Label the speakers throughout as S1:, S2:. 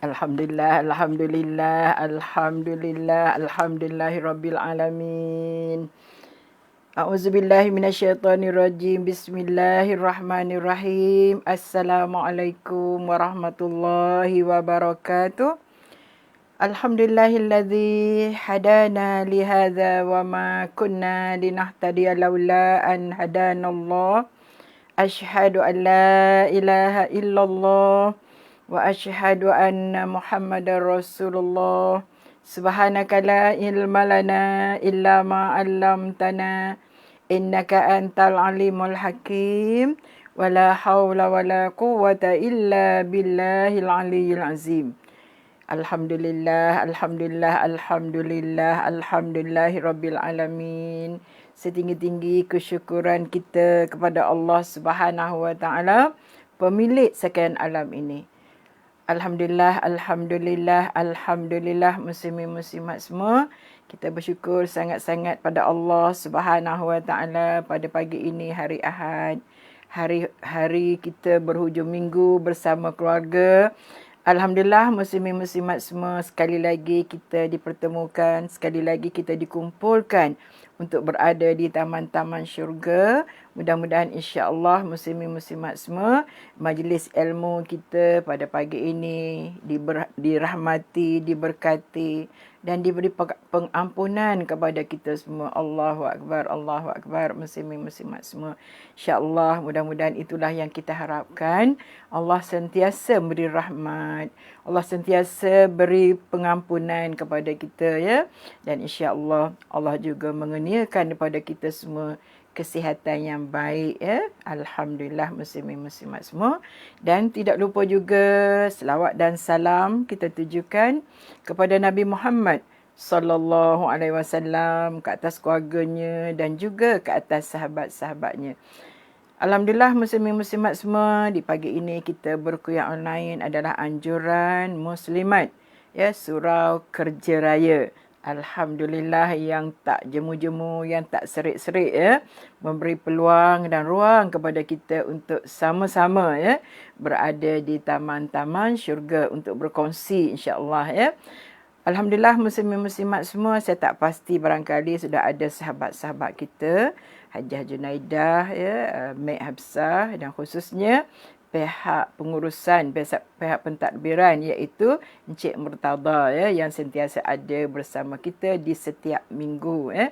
S1: Alhamdulillah, alhamdulillah, alhamdulillah, alhamdulillahirabbil alamin. A'udzubillahi minasyaitonirrajim. Bismillahirrahmanirrahim. Assalamualaikum warahmatullahi wabarakatuh. Alhamdulillahilladzi hadana li hadza wa ma kunna linahtadiya laula an hadanallah. Asyhadu an la ilaha illallah wa asyhadu anna Muhammadar Rasulullah. Subhanaka la ilma lana illa ma 'allamtana innaka antal alimul hakim. Wala haula wala quwwata illa billahil aliyyil azim. Alhamdulillah, alhamdulillah, alhamdulillah, alhamdulillahirabbil alamin. Setinggi-tinggi kesyukuran kita kepada Allah Subhanahu wa taala, pemilik sekalian alam ini. Alhamdulillah, alhamdulillah, alhamdulillah, muslimin muslimat semua. Kita bersyukur sangat-sangat pada Allah Subhanahu wa taala pada pagi ini, hari Ahad. Hari kita berhujung minggu bersama keluarga. Alhamdulillah, muslimin muslimat semua, sekali lagi kita dipertemukan, sekali lagi kita dikumpulkan untuk berada di taman-taman syurga. Mudah-mudahan insya-Allah muslimin muslimat semua, majlis ilmu kita pada pagi ini dirahmati, diberkati dan diberi pengampunan kepada kita semua. Allahu akbar, Allahu akbar, muslimin muslimat semua. Insya-Allah mudah-mudahan itulah yang kita harapkan. Allah sentiasa beri rahmat, Allah sentiasa beri pengampunan kepada kita, ya. Dan insya-Allah Allah juga mengeniakan kepada kita semua kesihatan yang baik, ya. Alhamdulillah, muslimin muslimat semua. Dan tidak lupa juga selawat dan salam kita tujukan kepada Nabi Muhammad sallallahu alaihi wasallam, ke atas keluarganya dan juga ke atas sahabat-sahabatnya. Alhamdulillah, muslimin muslimat semua, di pagi ini kita berkuliah online adalah anjuran muslimat, ya, surau kerja raya. Alhamdulillah, yang tak jemu-jemu, yang tak serik-serik, ya, memberi peluang dan ruang kepada kita untuk sama-sama, ya, berada di taman-taman syurga untuk berkongsi insya-Allah, ya. Alhamdulillah, muslimin muslimat semua, saya tak pasti barangkali sudah ada sahabat-sahabat kita, Hajah Junaidah, ya, Mek Habsah dan khususnya pihak pengurusan, pihak pentadbiran iaitu Encik Murtada, ya, yang sentiasa ada bersama kita di setiap minggu, ya.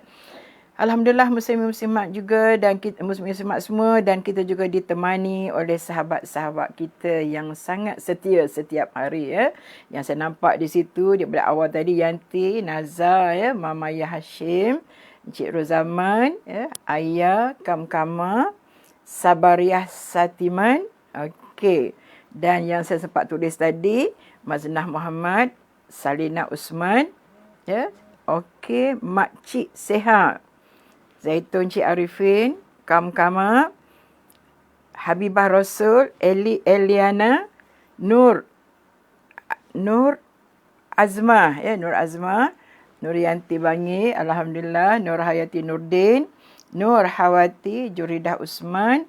S1: Alhamdulillah, muslimin muslimat juga dan kita muslimin muslimat semua, dan kita juga ditemani oleh sahabat-sahabat kita yang sangat setia setiap hari, ya. Yang saya nampak di situ daripada awal tadi, Yanti, Nazar, ya, Mama Ya Hashim, Encik Rozaman, ya, Ayah Kamkama, Sabariah Satiman, okey. Dan yang saya sempat tulis tadi, Maznah Muhammad, Salina Usman, ya. Okey, Makcik Seha, Zaitun Cik Arifin, Kamkama, Habibah Rasul, Eliana, Nur Azmah, ya, Nur Azmah, Nurianti Bangi, alhamdulillah, Nur Hayati Nurdin, Nur Hawati, Juridah Usman.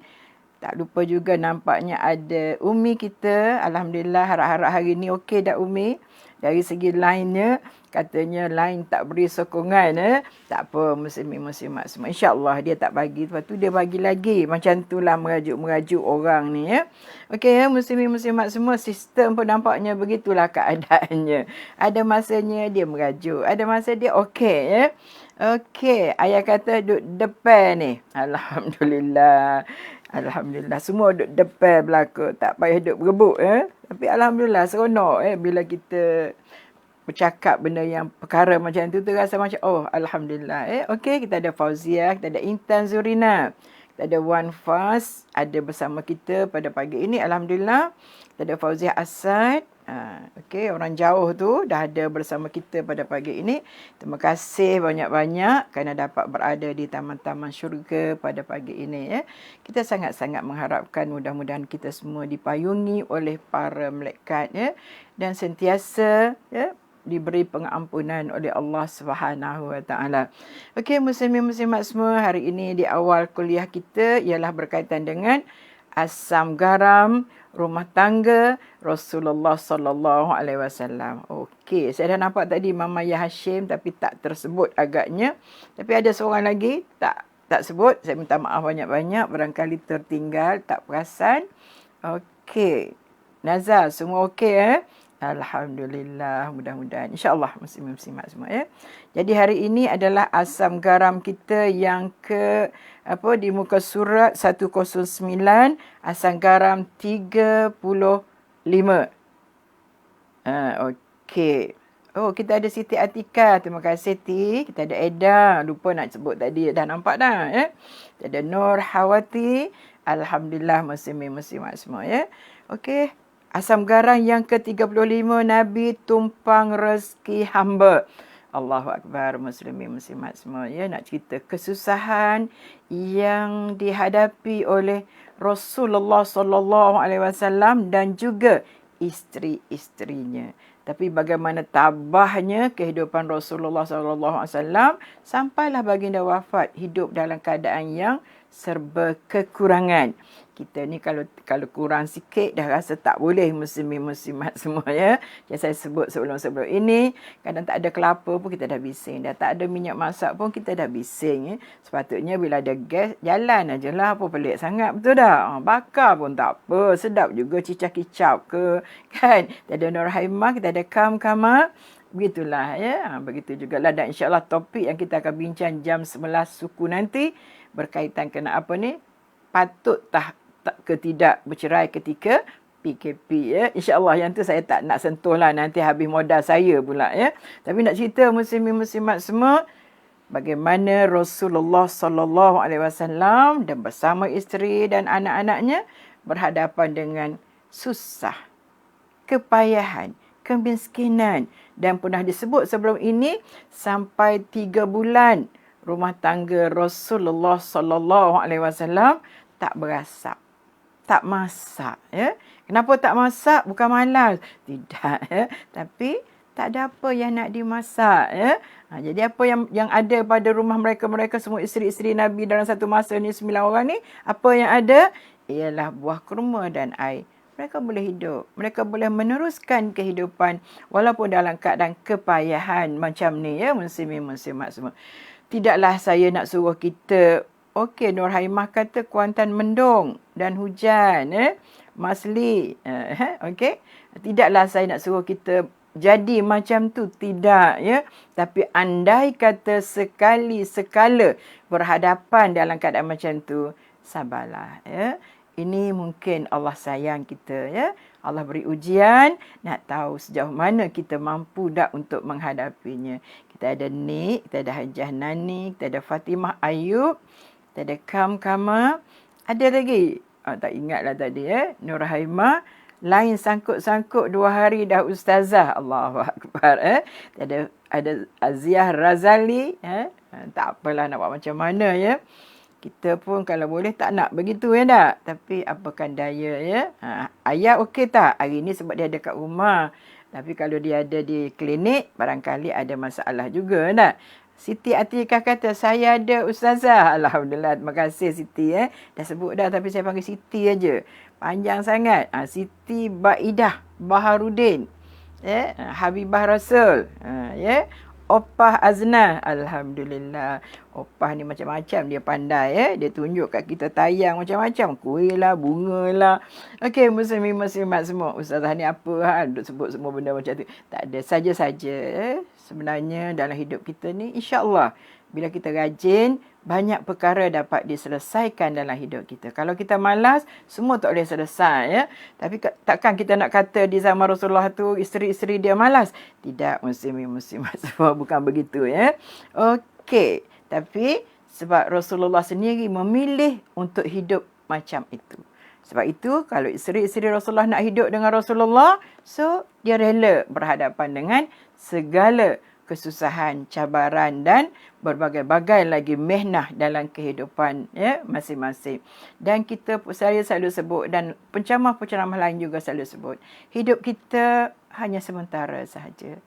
S1: Tak lupa juga nampaknya ada Umi kita. Alhamdulillah, harap-harap hari ni okey dah Umi. Dari segi line-nya, katanya line tak beri sokongan, ya. Tak apa, muslimin muslimat semua, insya-Allah dia tak bagi, lepas tu dia bagi lagi. Macam itulah merajuk-merajuk orang ni, ya. Okey, ya, muslimin muslimat semua, sistem pun nampaknya begitulah keadaannya. Ada masanya dia merajuk, ada masa dia okey, ya. Okey, ayah kata duduk depan ni. Alhamdulillah. Alhamdulillah, semua duduk depan belakang, tak payah duduk berebut, ya. Tapi alhamdulillah seronok, bila kita bercakap benda yang perkara macam tu, terasa macam oh alhamdulillah, Okey, kita ada Fauziah, kita ada Intan Zurina, kita ada Wan Fas ada bersama kita pada pagi ini, alhamdulillah. Kita ada Fauziah Asad, okey, orang jauh tu dah ada bersama kita pada pagi ini. Terima kasih banyak-banyak kerana dapat berada di taman-taman syurga pada pagi ini, ya. Kita sangat-sangat mengharapkan mudah-mudahan kita semua dipayungi oleh para malaikat, ya, dan sentiasa, ya, diberi pengampunan oleh Allah Subhanahu wa taala. Okey, muslimin muslimat semua, hari ini di awal kuliah kita ialah berkaitan dengan asam garam, rumah tangga Rasulullah sallallahu alaihi wasallam. Okey, saya dah nampak tadi Mama Ya Hashim tapi tak tersebut agaknya. Tapi ada seorang lagi tak sebut. Saya minta maaf banyak-banyak, barangkali tertinggal, tak perasan. Okey. Nazar, semua okey Alhamdulillah, mudah-mudahan. InsyaAllah muslim-muslimat semua Jadi hari ini adalah asam garam kita yang di muka surat 109, asam garam 35. Okey. Oh, kita ada Siti Atika. Terima kasih, Siti. Kita ada Eda. Lupa nak sebut tadi. Dah nampak dah. Kita ada Nur Hawati. Alhamdulillah, muslimin-muslimat semua. Okey. Asam garam yang ke-35, Nabi tumpang rezeki hamba. Allahu Akbar, muslimin muslimat semua. Nak cerita kesusahan yang dihadapi oleh Rasulullah sallallahu alaihi wasallam dan juga isteri-isterinya. Tapi bagaimana tabahnya kehidupan Rasulullah sallallahu alaihi wasallam sampailah baginda wafat hidup dalam keadaan yang serba kekurangan. Kita ni kalau kurang sikit dah rasa tak boleh, muslimin-muslimat semua Yang saya sebut sebelum ini, kadang tak ada kelapa pun kita dah bising. Dah tak ada minyak masak pun kita dah bising. Sepatutnya bila ada gas, jalan ajalah, apa pelik sangat, betul tak? Bakar pun tak apa, sedap juga cicap-kicap ke, kan? Kita ada Nur Haimah, kita ada Kam-Kama. Begitulah begitu jugalah. Dan insyaAllah topik yang kita akan bincang jam 11 suku nanti berkaitan kena apa ni? Patut ke tidak bercerai ketika PKP InsyaAllah yang tu saya tak nak sentuh lah, nanti habis modal saya pula Tapi nak cerita muslimin-muslimat semua bagaimana Rasulullah sallallahu alaihi wasallam dan bersama isteri dan anak-anaknya berhadapan dengan susah, kepayahan, kemiskinan, dan pernah disebut sebelum ini sampai 3 bulan rumah tangga Rasulullah sallallahu alaihi wasallam tak berasap, tak masak Kenapa tak masak? Bukan malas, tidak tapi tak ada apa yang nak dimasak Jadi apa yang ada pada rumah mereka semua isteri-isteri Nabi dalam satu masa ni 9 orang ni, apa yang ada ialah buah kurma dan air. Mereka boleh hidup, mereka boleh meneruskan kehidupan walaupun dalam keadaan kepayahan macam ni muslimin-muslimat semua. Tidaklah saya nak suruh kita, okey, Nur Haimah kata Kuantan mendung dan hujan Masli okey, tidaklah saya nak suruh kita jadi macam tu, tidak tapi andai kata sekali-sekala berhadapan dalam keadaan macam tu, sabarlah ini mungkin Allah sayang kita Allah beri ujian, nak tahu sejauh mana kita mampu dak untuk menghadapinya. Kita ada Nik, kita ada Hajah Nani, kita ada Fatimah Ayub, kita ada Kam-Kama, ada lagi tak ingatlah tadi Nur Haimah, lain sangkut-sangkut 2 hari dah ustazah. Allahu Akbar ada Aziah Razali tak apalah nak buat macam mana kita pun kalau boleh tak nak begitu tak, tapi apakan daya ayah okey tak hari ni sebab dia ada kat rumah, tapi kalau dia ada di klinik barangkali ada masalah juga tak. Siti Atikah kata, saya ada ustazah. Alhamdulillah, terima kasih Siti dah sebut dah tapi saya panggil Siti aja. Panjang sangat. Siti Baidah Baharudin. Habibah Rasul. Opah Azna. Alhamdulillah. Opah ni macam-macam dia pandai dia tunjuk kat kita tayang macam-macam. Kuih lah, bunga lah. Okey, muslimin-muslimat semua. Ustazah ni apa hal duk sebut semua benda macam tu. Tak ada, saja-saja sebenarnya dalam hidup kita ni, insya-Allah bila kita rajin, banyak perkara dapat diselesaikan dalam hidup kita. Kalau kita malas, semua tak boleh selesai Tapi takkan kita nak kata di zaman Rasulullah tu isteri-isteri dia malas? Tidak, muslimin-muslimat semua, bukan begitu Okey, tapi sebab Rasulullah sendiri memilih untuk hidup macam itu. Sebab itu kalau isteri-isteri Rasulullah nak hidup dengan Rasulullah, so dia rela berhadapan dengan segala kesusahan, cabaran dan berbagai-bagai lagi mihnah dalam kehidupan masing-masing. Dan saya selalu sebut dan penceramah-penceramah lain juga selalu sebut, hidup kita hanya sementara sahaja.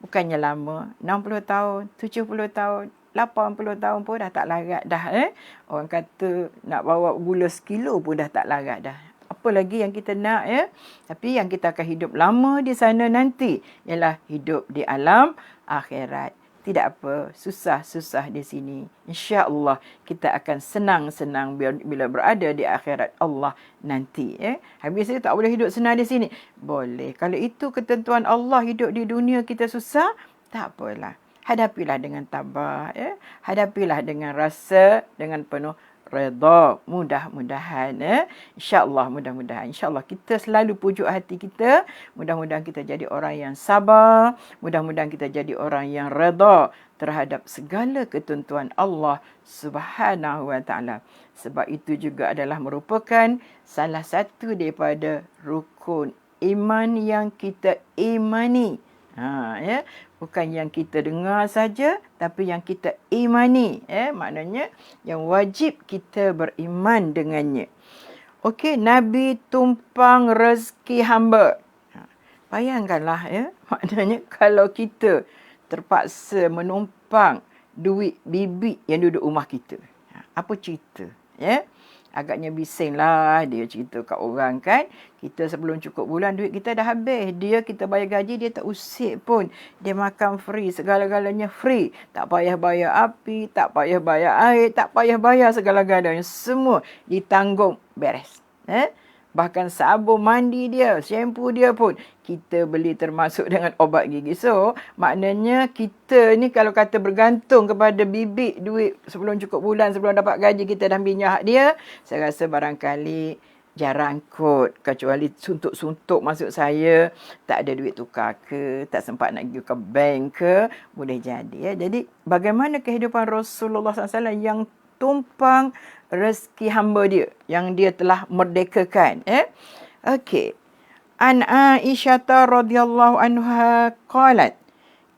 S1: Bukannya lama, 60 tahun, 70 tahun, 80 tahun pun dah tak larat dah Orang kata nak bawa gula sekilo pun dah tak larat dah. Apa apa lagi yang kita nak ya. Tapi yang kita akan hidup lama di sana nanti ialah hidup di alam akhirat. Tidak apa, susah-susah di sini. InsyaAllah kita akan senang-senang bila berada di akhirat Allah nanti. Habis itu tak boleh hidup senang di sini. Boleh. Kalau itu ketentuan Allah, hidup di dunia kita susah, tak apalah. Hadapilah dengan tabah. Hadapilah dengan rasa, dengan penuh redha. Mudah-mudahan. InsyaAllah, mudah-mudahan. InsyaAllah kita selalu pujuk hati kita. Mudah-mudahan kita jadi orang yang sabar. Mudah-mudahan kita jadi orang yang redha terhadap segala ketentuan Allah Subhanahu wa ta'ala. Sebab itu juga adalah merupakan salah satu daripada rukun iman yang kita imani. Bukan yang kita dengar saja, tapi yang kita imani. Maknanya yang wajib kita beriman dengannya. Okey, Nabi tumpang rezeki hamba. Bayangkanlah maknanya kalau kita terpaksa menumpang duit bibik yang duduk rumah kita. Apa cerita? Agaknya bising lah dia cerita kat orang kan. Kita sebelum cukup bulan duit kita dah habis. Kita bayar gaji, dia tak usik pun. Dia makan free, segala-galanya free. Tak payah bayar api, tak payah bayar air, tak payah bayar segala-galanya. Semua ditanggung beres. Bahkan sabun mandi dia, shampoo dia pun kita beli termasuk dengan obat gigi. So, maknanya kita ni kalau kata bergantung kepada bibik duit sebelum cukup bulan, sebelum dapat gaji kita dah minyak dia, saya rasa barangkali jarang kot. Kecuali suntuk-suntuk masuk saya, tak ada duit tukar ke, tak sempat nak pergi ke bank ke, boleh jadi. Jadi, bagaimana kehidupan Rasulullah SAW yang tumpang rezeki hamba dia yang dia telah merdekakan. Okey. An Aisyah radhiyallahu anha qalat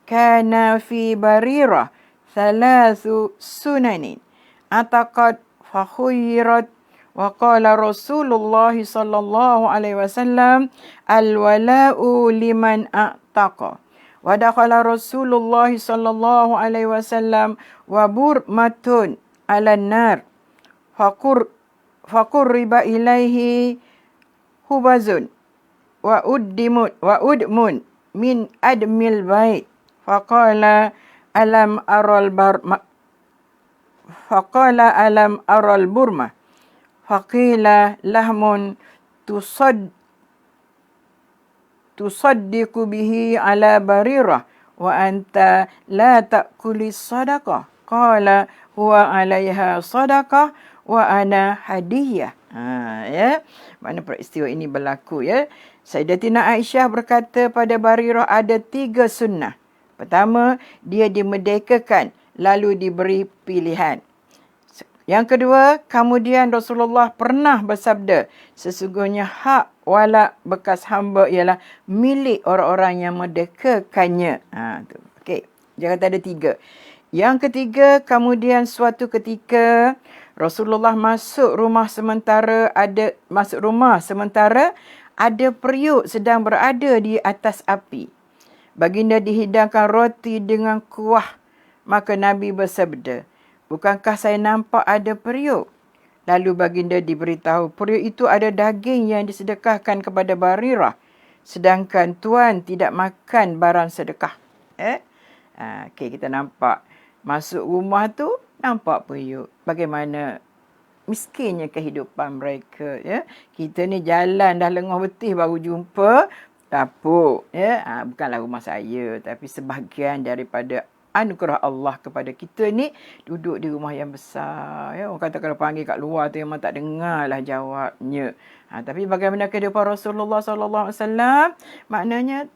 S1: kana fi Barirah thalathu sunanin ataqad fakhuyirat wa qala Rasulullah sallallahu alaihi wasallam al-wala'u liman a'taqa wa dakhala Rasulullah sallallahu alaihi wasallam wa burmatun ala nar fakur riba ilaihi hubazun wa udmun min admil bait faqala alam aral burma faqila lahmun tusaddiqu bihi ala barirah wa anta la ta'kuli sadaqah qala huwa alaiha sadaqah wa ana hadiyah. Mana peristiwa ini berlaku Sayyidatina Aisyah berkata pada Barirah ada 3 sunnah. Pertama, dia dimerdekakan lalu diberi pilihan. Yang kedua, kemudian Rasulullah pernah bersabda, sesungguhnya hak wala bekas hamba ialah milik orang-orang yang merdekakannya. Okey, jangan kata ada 3. Yang ketiga, kemudian suatu ketika Rasulullah masuk rumah sementara ada periuk sedang berada di atas api. Baginda dihidangkan roti dengan kuah. Maka Nabi bersabda, bukankah saya nampak ada periuk? Lalu baginda diberitahu, periuk itu ada daging yang disedekahkan kepada Barirah. Sedangkan tuan tidak makan barang sedekah. Okey, kita nampak. Masuk rumah tu, nampak periuk. Bagaimana miskinnya kehidupan mereka. Kita ni jalan dah lengah betih baru jumpa dapur. Bukanlah rumah saya, tapi sebahagian daripada anugerah Allah kepada kita ni duduk di rumah yang besar. Orang kata kalau panggil kat luar tu memang tak dengar lah jawabnya. Tapi bagaimana kehidupan Rasulullah SAW? Maknanya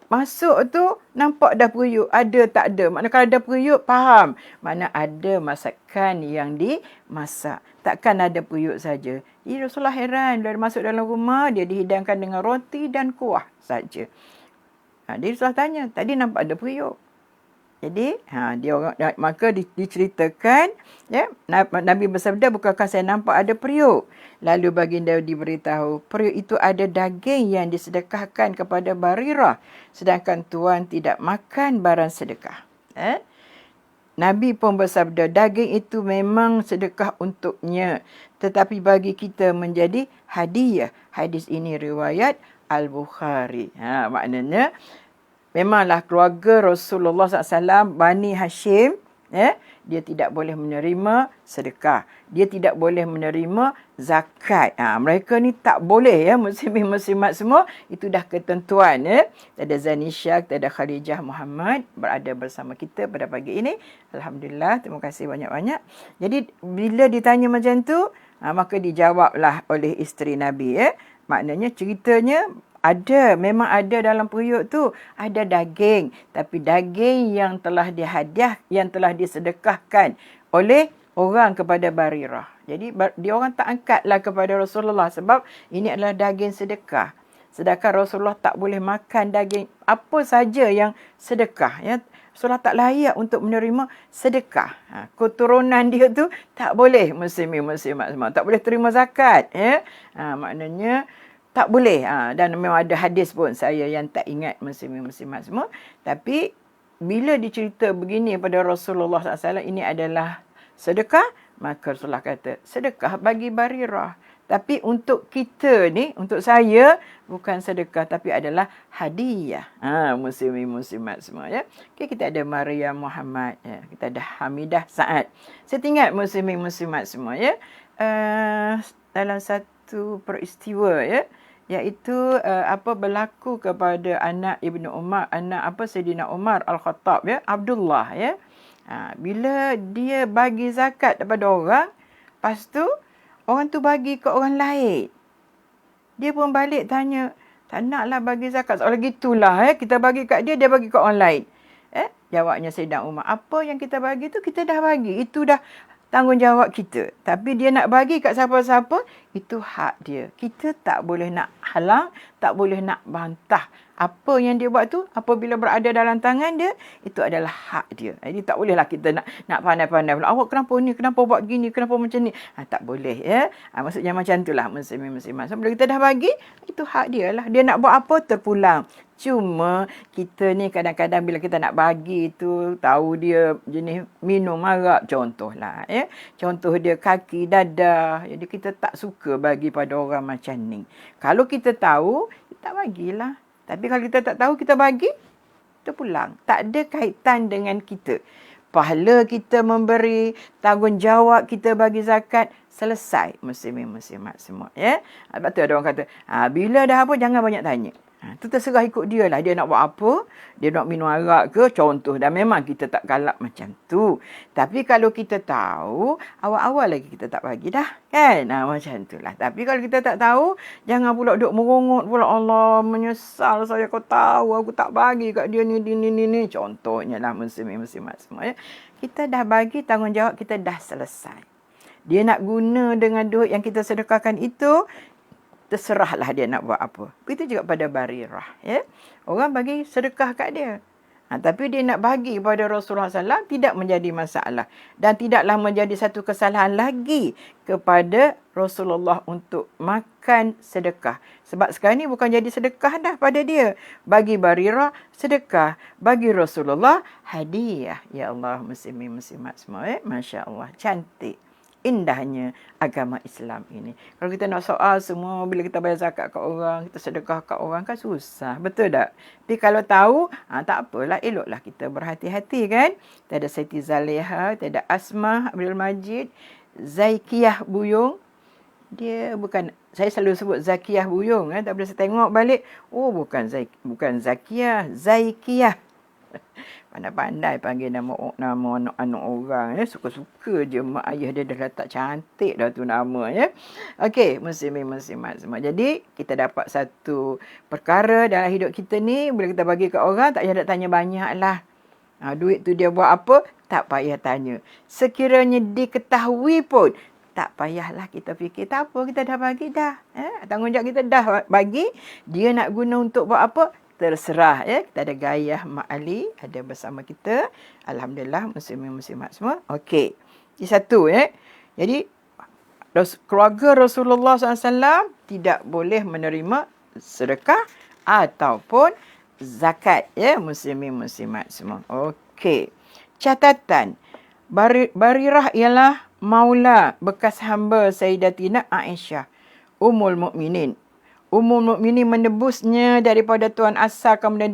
S1: masuk tu nampak dah periuk, ada tak ada. Maknanya kalau ada periuk faham. Mana ada masakan yang dimasak. Takkan ada periuk saja. Jadi Rasulullah heran bila masuk dalam rumah dia dihidangkan dengan roti dan kuah saja. Dia Rasulullah tanya, tadi nampak ada periuk. Jadi maka diceritakan Nabi bersabda, bukankah saya nampak ada periuk? Lalu baginda diberitahu, periuk itu ada daging yang disedekahkan kepada Barirah, sedangkan tuan tidak makan barang sedekah. Nabi pun bersabda, daging itu memang sedekah untuknya, tetapi bagi kita menjadi hadiah. Hadis ini riwayat Al-Bukhari. Maknanya, memanglah keluarga Rasulullah SAW, Bani Hashim, dia tidak boleh menerima sedekah. Dia tidak boleh menerima zakat. Mereka ni tak boleh, muslimin-muslimat semua. Itu dah ketentuan. Kita ada Zanisha, kita ada Khadijah Muhammad berada bersama kita pada pagi ini. Alhamdulillah, terima kasih banyak-banyak. Jadi bila ditanya macam tu, maka dijawablah oleh isteri Nabi. Maknanya ceritanya memang ada dalam periuk tu, ada daging. Tapi daging yang telah dihadiah, yang telah disedekahkan oleh orang kepada Barirah. Jadi dia orang tak angkatlah kepada Rasulullah sebab ini adalah daging sedekah. Sedangkan Rasulullah tak boleh makan daging apa saja yang sedekah. Rasulullah tak layak untuk menerima sedekah. Keturunan dia tu tak boleh, muslimin-muslimat semua. Tak boleh terima zakat. Maknanya tak boleh. Dan memang ada hadis pun, saya yang tak ingat, muslimin-muslimat semua. Tapi bila dicerita begini pada Rasulullah SAW, ini adalah sedekah, maka Rasulullah kata, sedekah bagi Barirah. Tapi untuk kita ni, untuk saya, bukan sedekah, tapi adalah hadiah. Muslimin-muslimat semua. Okay, kita ada Maria Muhammad. Kita ada Hamidah Saad. Saya ingat muslimin-muslimat semua. Dalam satu peristiwa, iaitu berlaku kepada anak Ibnu Umar, Sayyidina Umar Al-Khattab, Abdullah, bila dia bagi zakat kepada orang, lepas tu orang tu bagi ke orang lain, dia pun balik tanya, tak naklah bagi zakat, soal gitulah, kita bagi kat dia, dia bagi ke orang lain. Jawabnya Sayyidina Umar, apa yang kita bagi tu kita dah bagi, itu dah tanggungjawab kita. Tapi dia nak bagi kat siapa-siapa, itu hak dia. Kita tak boleh nak halang, tak boleh nak bantah. Apa yang dia buat tu, apabila berada dalam tangan dia, itu adalah hak dia. Jadi tak bolehlah kita nak pandai-pandai. Awak kenapa ni, kenapa buat gini, kenapa macam ni. Tak boleh. Maksudnya macam itulah muslimin-muslimat. So, bila kita dah bagi, itu hak dia lah. Dia nak buat apa, terpulang. Cuma kita ni kadang-kadang bila kita nak bagi tu, tahu dia jenis minum arak contohlah. Contoh dia kaki, dadah. Jadi kita tak suka bagi pada orang macam ni. Kalau kita tahu, kita tak bagilah. Tapi kalau kita tak tahu, kita bagi, kita pulang. Tak ada kaitan dengan kita. Pahala kita memberi, tanggungjawab kita bagi zakat, selesai. Muslimin-muslimat semua. Sebab tu ada orang kata, bila dah apa, jangan banyak tanya. Itu terserah ikut dia lah. Dia nak buat apa? Dia nak minum arak ke? Contoh. Dan memang kita tak galak macam tu. Tapi kalau kita tahu, awal-awal lagi kita tak bagi dah. Kan? Macam tu lah. Tapi kalau kita tak tahu, jangan pula duk merungut pula. Allah, menyesal saya, kau tahu aku tak bagi kat dia ni. Contohnya lah muslimin-muslimat semua. Kita dah bagi, tanggungjawab kita dah selesai. Dia nak guna dengan duit yang kita sedekahkan itu, terserahlah dia nak buat apa. Begitu juga pada Barirah. Orang bagi sedekah kat dia. Tapi dia nak bagi kepada Rasulullah SAW, tidak menjadi masalah. Dan tidaklah menjadi satu kesalahan lagi kepada Rasulullah untuk makan sedekah. Sebab sekarang ni bukan jadi sedekah dah pada dia. Bagi Barirah, sedekah. Bagi Rasulullah, hadiah. Ya Allah, muslimin-muslimat semua. Masya Allah, cantik. Indahnya agama Islam ini. Kalau kita nak soal semua, bila kita bayar zakat kat orang, kita sedekah kat orang, kan susah. Betul tak? Tapi kalau tahu, tak apalah, eloklah kita berhati-hati kan. Kita ada Siti Zaleha, kita ada Asmah Abdul Majid, Zaikiyah Buyung. Dia bukan, saya selalu sebut Zakiyah Buyung. Tak boleh saya tengok balik. Bukan Zakiyah, Zaikiyah. Pandai-pandai panggil nama anak orang. Suka-suka je mak ayah dia dah letak cantik dah tu nama. Okey, muslimin-muslimat semua. Jadi, kita dapat satu perkara dalam hidup kita ni. Bila kita bagi ke orang, tak payah nak tanya banyak lah. Duit tu dia buat apa? Tak payah tanya. Sekiranya diketahui pun, tak payahlah kita fikir. Tak apa, kita dah bagi dah. Tanggungjawab kita dah bagi. Dia nak guna untuk buat apa? Terserah. Kita ada Gayah Mak Ali ada bersama kita. Alhamdulillah, muslimin-muslimat semua. Okey. Ini satu. Jadi, keluarga Rasulullah SAW tidak boleh menerima sedekah ataupun zakat. Muslimin-muslimat semua. Okey. Catatan, Barirah ialah maula bekas hamba Sayyidatina Aisyah, Ummul Mukminin. Ummul Mukminin menebusnya daripada tuan asal kemudian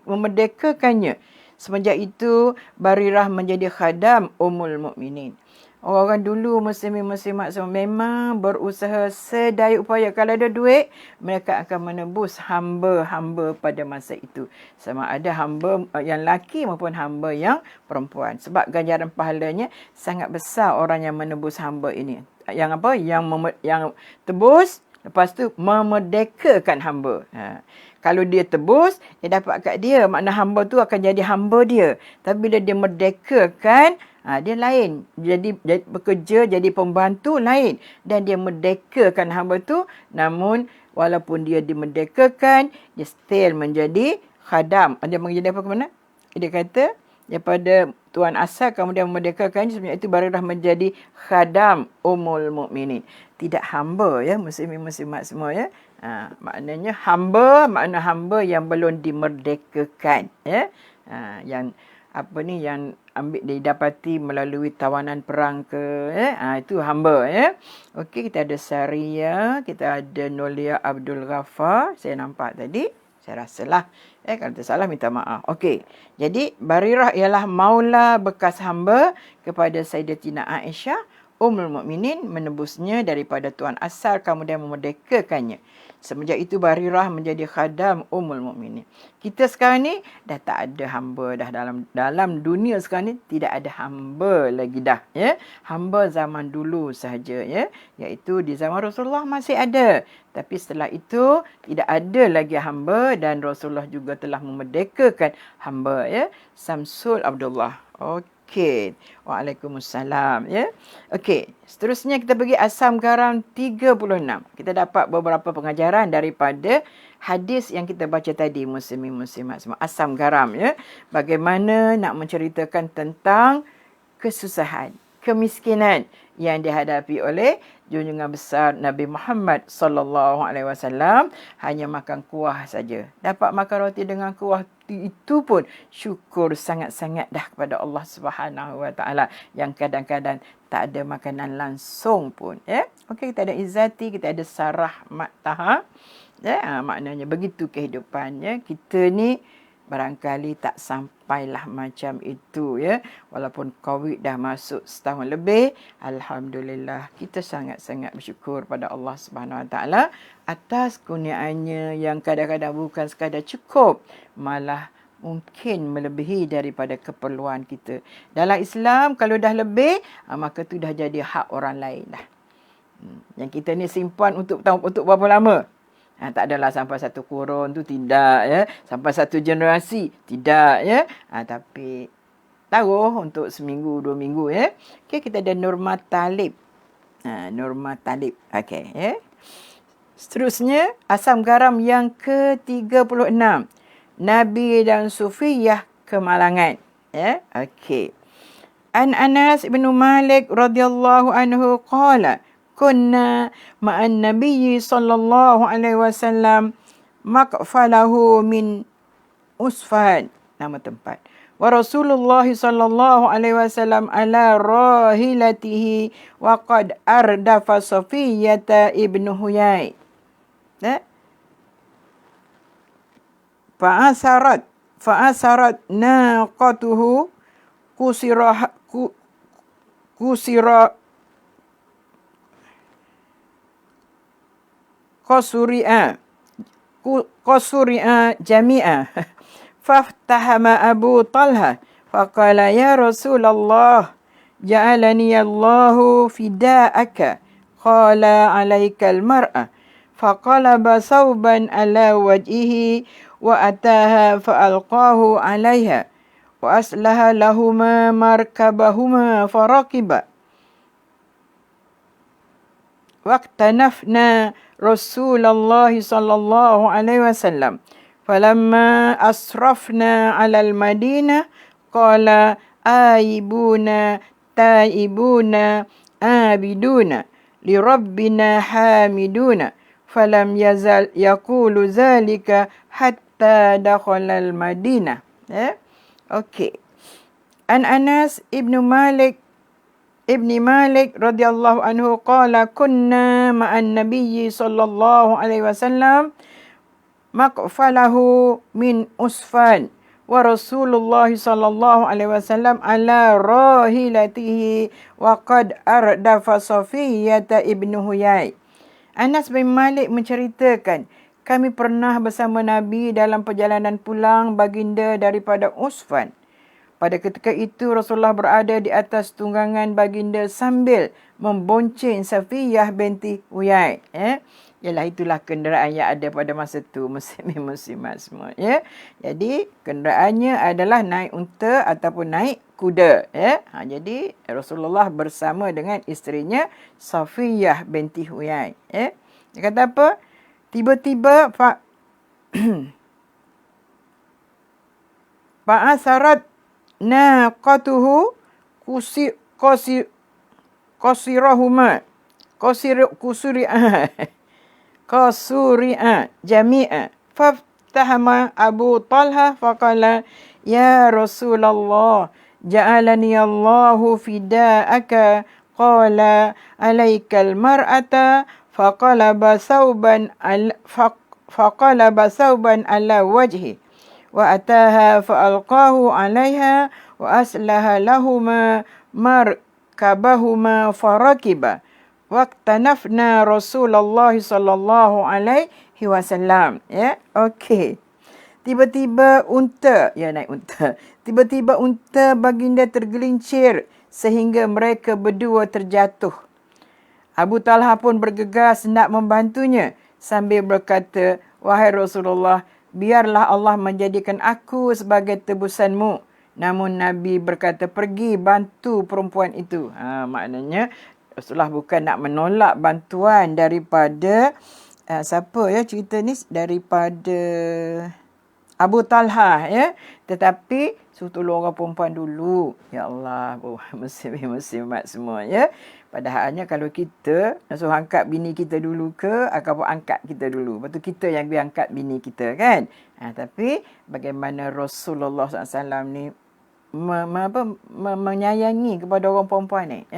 S1: memerdekakannya. Semenjak itu Barirah menjadi khadam Ummul Mukminin. Orang-orang dulu muslimin-muslimat semua memang berusaha sedaya upaya. Kalau ada duit, mereka akan menebus hamba-hamba pada masa itu. Sama ada hamba yang laki maupun hamba yang perempuan. Sebab ganjaran pahalanya sangat besar orang yang menebus hamba ini. Yang apa? Yang tebus, lepas tu memerdekakan hamba. Kalau dia tebus, dia dapat kat dia. Makna hamba tu akan jadi hamba dia. Tapi bila dia merdekakan, dia lain. Jadi bekerja, jadi pembantu lain. Dan dia merdekakan hamba tu. Namun, walaupun dia dimerdekakan, dia still menjadi khadam. Dia menjadi apa ke mana? Dia kata, daripada tuan asal kemudian memerdekakannya, sebenarnya itu Barirah menjadi khadam Ummul Mukminin. Tidak hamba, ya, muslimin-muslimat semua, ya. Maknanya makna hamba yang belum dimerdekakan, ya. Yang apa ni, yang didapati melalui tawanan perang ke, itu hamba, ya. Okey, kita ada Saria, kita ada Nolia Abdul Ghaffar, saya nampak tadi. Saya rasalah. Kalau tersalah minta maaf. Okey. Jadi Barirah ialah maula bekas hamba kepada Sayyidatina Aisyah, Ummul Mukminin, menebusnya daripada tuan asal kemudian memerdekakannya. Semenjak itu Barirah menjadi khadam Ummul Mukminin. Kita sekarang ni dah tak ada hamba dah, dalam dunia sekarang ni tidak ada hamba lagi dah, ya. Hamba zaman dulu sahaja, ya, iaitu di zaman Rasulullah masih ada. Tapi setelah itu tidak ada lagi hamba dan Rasulullah juga telah memerdekakan hamba, ya. Samsul Abdullah. Okey. Waalaikumsalam, ya. Okey, seterusnya kita pergi Asam Garam 36. Kita dapat beberapa pengajaran daripada hadis yang kita baca tadi, muslimin muslimat semua. Asam Garam, ya. Bagaimana nak menceritakan tentang kesusahan, kemiskinan yang dihadapi oleh junjungan besar Nabi Muhammad sallallahu alaihi wasallam. Hanya makan kuah saja. Dapat makan roti dengan kuah itu pun syukur sangat-sangat dah kepada Allah Subhanahu wa taala, yang kadang-kadang tak ada makanan langsung pun, ya. Okey, kita ada Izzati, kita ada Sarah Maktaha, ya. Maknanya begitu kehidupannya. Kita ni barangkali tak sampailah macam itu, ya. Walaupun COVID dah masuk setahun lebih, alhamdulillah kita sangat-sangat bersyukur pada Allah Subhanahu Wa Taala atas kurniaannya yang kadang-kadang bukan sekadar cukup, malah mungkin melebihi daripada keperluan kita. Dalam Islam kalau dah lebih, maka tu dah jadi hak orang lain dah. Yang kita ni simpan untuk berapa lama? Tak adalah sampai satu kurun tu, tidak, ya. Sampai satu generasi, tidak, ya. Tapi taruh untuk seminggu, 2 minggu, ya. Okey, kita ada Nurma Talib. Nurma Talib. Okey, ya. Seterusnya, Asam Garam yang ke-36. Nabi dan Sufiyah Kemalangan. Ya, okey. An Anas bin Malik radhiyallahu anhu qala kunna ma'an nabiyyi sallallahu alaihi wasallam maqfalahu min Usfan, nama tempat. Wa Rasulullah sallallahu alaihi wasallam ala rahilatihi wa qad ardafa Safiyata ibnu Huyai. Fa'asarat naqatuhu kusira qasuri'a jami'a. Faftahama Abu Talha faqala ya Rasulullah ja'alani Allahu fida'aka qala 'alaikal mar'a faqalaba sauban ala wajhihi wa ataha fa'alqahu 'alaiha wa aslaha lahuma markabahuma faraqiba waqtanafna Rasulullah sallallahu alaihi wasallam falamma asrafna 'ala al-Madinah qala aibuna taibuna abiduna li rabbina hamiduna falam yazal yaqulu zalika hatta dakhala al-Madinah. Okey. An Anas ibni Malik radhiyallahu anhu qala kunna ma'an nabiyyi sallallahu alaihi wasallam maqfalahu min usfan wa Rasulullah sallallahu alaihi wasallam ala rahilatihi wa qad ardafa Safiyyah ibnu Huyai. Anas bin Malik menceritakan, kami pernah bersama Nabi dalam perjalanan pulang baginda daripada Usfan. Pada ketika itu Rasulullah berada di atas tunggangan baginda sambil membonceng Safiyyah binti Huyai. Ialah itulah kenderaan yang ada pada masa itu, muslimin-muslimat semua. Jadi kenderaannya adalah naik unta ataupun naik kuda. Jadi Rasulullah bersama dengan isterinya Safiyyah binti Huyai. Dia kata apa? Tiba-tiba fa'asarat naqatuhu qasuri'a jami'a faftahama Abu Talha faqala ya Rasulullah ja'alani Allahu fida'aka qala alaikal mar'ata faqalaba sauban ala wajhi wa ataha fa'alqahu 'alaiha wa aslaha lahuma markabahuma farakiba waqtanafna Rasulullah sallallahu alaihi wasallam. Okey. Tiba-tiba unta, naik unta. Tiba-tiba unta baginda tergelincir sehingga mereka berdua terjatuh. Abu Talha pun bergegas nak membantunya sambil berkata, wahai Rasulullah, biarlah Allah menjadikan aku sebagai tebusanmu. Namun Nabi berkata, pergi bantu perempuan itu. Maknanya Rasulullah bukan nak menolak bantuan daripada siapa cerita ni, daripada Abu Talha tetapi suruh tolong orang perempuan dulu. Ya Allah, muslimat semua Padahalnya kalau kita nak suruh angkat bini kita dulu ke, akan angkat kita dulu. Lepas tu kita yang pergi angkat bini kita kan. Tapi bagaimana Rasulullah SAW ni menyayangi kepada orang perempuan ni.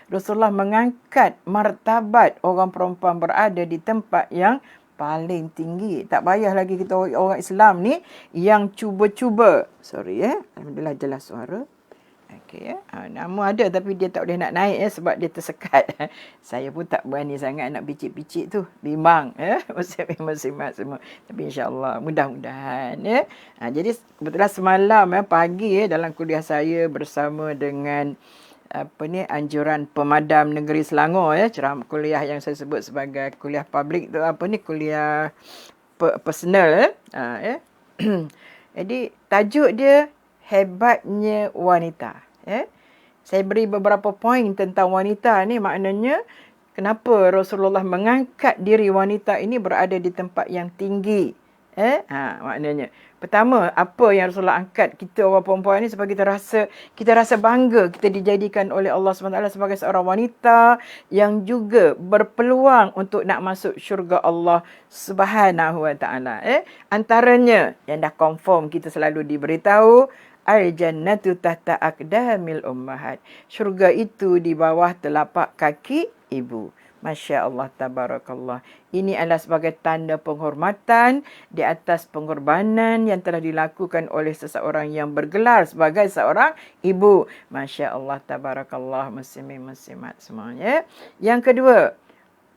S1: Rasulullah mengangkat martabat orang perempuan berada di tempat yang paling tinggi. Tak payah lagi kita orang Islam ni yang cuba-cuba. Alhamdulillah jelas suara. Okey nama ada tapi dia tak boleh nak naik sebab dia tersekat. Saya pun tak berani sangat nak picit-picit tu. Bimbang muslimat semua. Tapi insya-Allah mudah-mudahan jadi kebetulan semalam pagi dalam kuliah saya bersama dengan anjuran pemadam negeri Selangor ceramah kuliah yang saya sebut sebagai kuliah publik tu kuliah personal jadi tajuk dia hebatnya wanita. Saya beri beberapa poin tentang wanita ni, maknanya kenapa Rasulullah mengangkat diri wanita ini berada di tempat yang tinggi. Maknanya pertama, apa yang Rasulullah angkat kita orang perempuan ni sebab kita rasa bangga kita dijadikan oleh Allah SWT sebagai seorang wanita yang juga berpeluang untuk nak masuk syurga Allah Subhanahu Wa Taala. Antaranya yang dah confirm kita selalu diberitahu, al-jannatu tahta aqdamil ummahat. Syurga itu di bawah telapak kaki ibu. Masya Allah, tabarakallah. Ini adalah sebagai tanda penghormatan di atas pengorbanan yang telah dilakukan oleh seseorang yang bergelar sebagai seorang ibu. Masya Allah, tabarakallah, muslimin-muslimat semuanya. Yang kedua,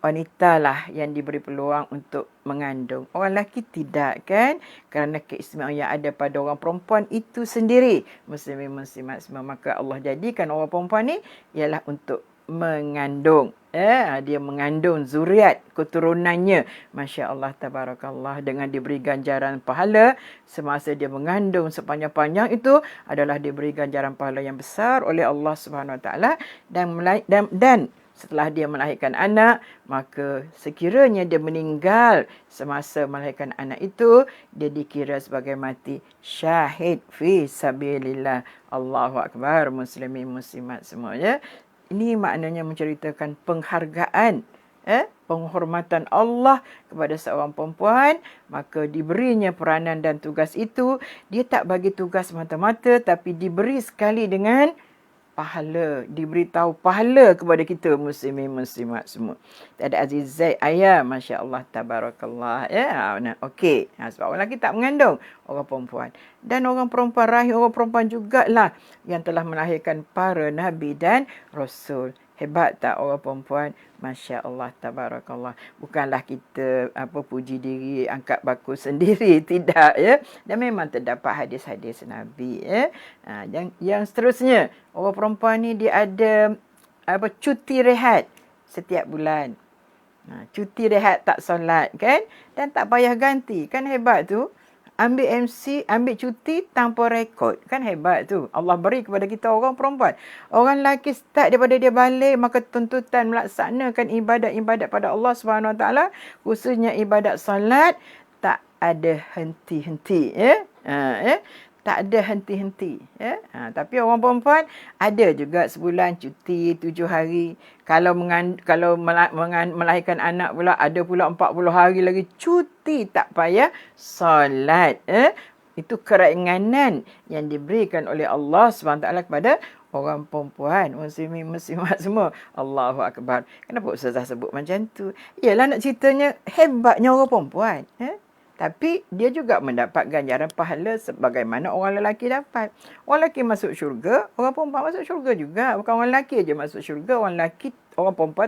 S1: wanita lah yang diberi peluang untuk mengandung. Orang lelaki tidak kan? Kerana keistimewaan yang ada pada orang perempuan itu sendiri. Muslimin-muslimat semua. Maka Allah jadikan orang perempuan ni ialah untuk mengandung. Dia mengandung zuriat keturunannya. Masya Allah, tabarakallah. Dengan diberi ganjaran pahala semasa dia mengandung sepanjang-panjang itu adalah diberi ganjaran pahala yang besar oleh Allah Subhanahu Wa Taala. Dan setelah dia melahirkan anak, maka sekiranya dia meninggal semasa melahirkan anak itu, dia dikira sebagai mati syahid fi sabilillah. Allahu Akbar, muslimin muslimat semuanya. Ini maknanya menceritakan penghargaan penghormatan Allah kepada seorang perempuan, maka diberinya peranan dan tugas itu. Dia tak bagi tugas mata-mata, tapi diberi sekali dengan pahala, diberitahu pahala kepada kita muslimin muslimat semua. Tak ada Aziz Zaid ayah, masya-Allah tabarakallah okey. Sebab orang lelaki tak mengandung, orang perempuan. Dan orang perempuan rahim orang perempuan jugalah yang telah melahirkan para nabi dan rasul. Hebat tak orang perempuan? Masya-Allah tabarakallah. Bukanlah kita puji diri, angkat baku sendiri, tidak Dan memang terdapat hadis-hadis Nabi yang seterusnya, orang perempuan ni dia ada cuti rehat setiap bulan. Cuti rehat tak solat kan, dan tak payah ganti. Kan hebat tu. Ambil MC, ambil cuti tanpa rekod. Kan hebat tu. Allah beri kepada kita orang perempuan. Orang lelaki start daripada dia balik, maka tuntutan melaksanakan ibadat-ibadat pada Allah SWT, khususnya ibadat solat, tak ada henti-henti. Tak ada henti-henti. Tapi orang perempuan ada juga sebulan cuti 7 hari. Kalau melahirkan anak pula, ada pula 40 hari lagi cuti, tak payah solat. Itu keringanan yang diberikan oleh Allah SWT kepada orang perempuan, muslimin muslimat semua. Allahu Akbar. Kenapa Ustazah sebut macam tu? Yalah, nak ceritanya hebatnya orang perempuan. Tapi dia juga mendapat ganjaran pahala sebagaimana orang lelaki dapat. Orang lelaki masuk syurga, orang perempuan masuk syurga juga. Bukan orang lelaki aja masuk syurga, orang perempuan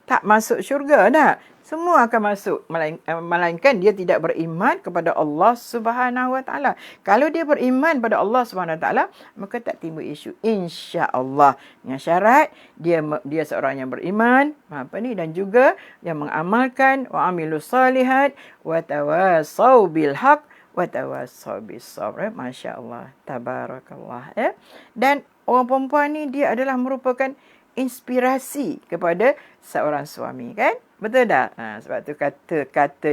S1: tak masuk syurga dah. Semua akan masuk, melainkan dia tidak beriman kepada Allah Subhanahu Wa Taala. Kalau dia beriman pada Allah Subhanahu Wa Taala, maka tak timbul isu, insya-Allah. Dengan syarat dia seorang yang beriman, dan juga yang mengamalkan wa amilus salihat wa tawasau bil haq wa tawasau bis sabr. Masya-Allah, tabarakallah Dan orang perempuan ni dia adalah merupakan inspirasi kepada seorang suami, kan? Betul tak? Sebab tu kata-kata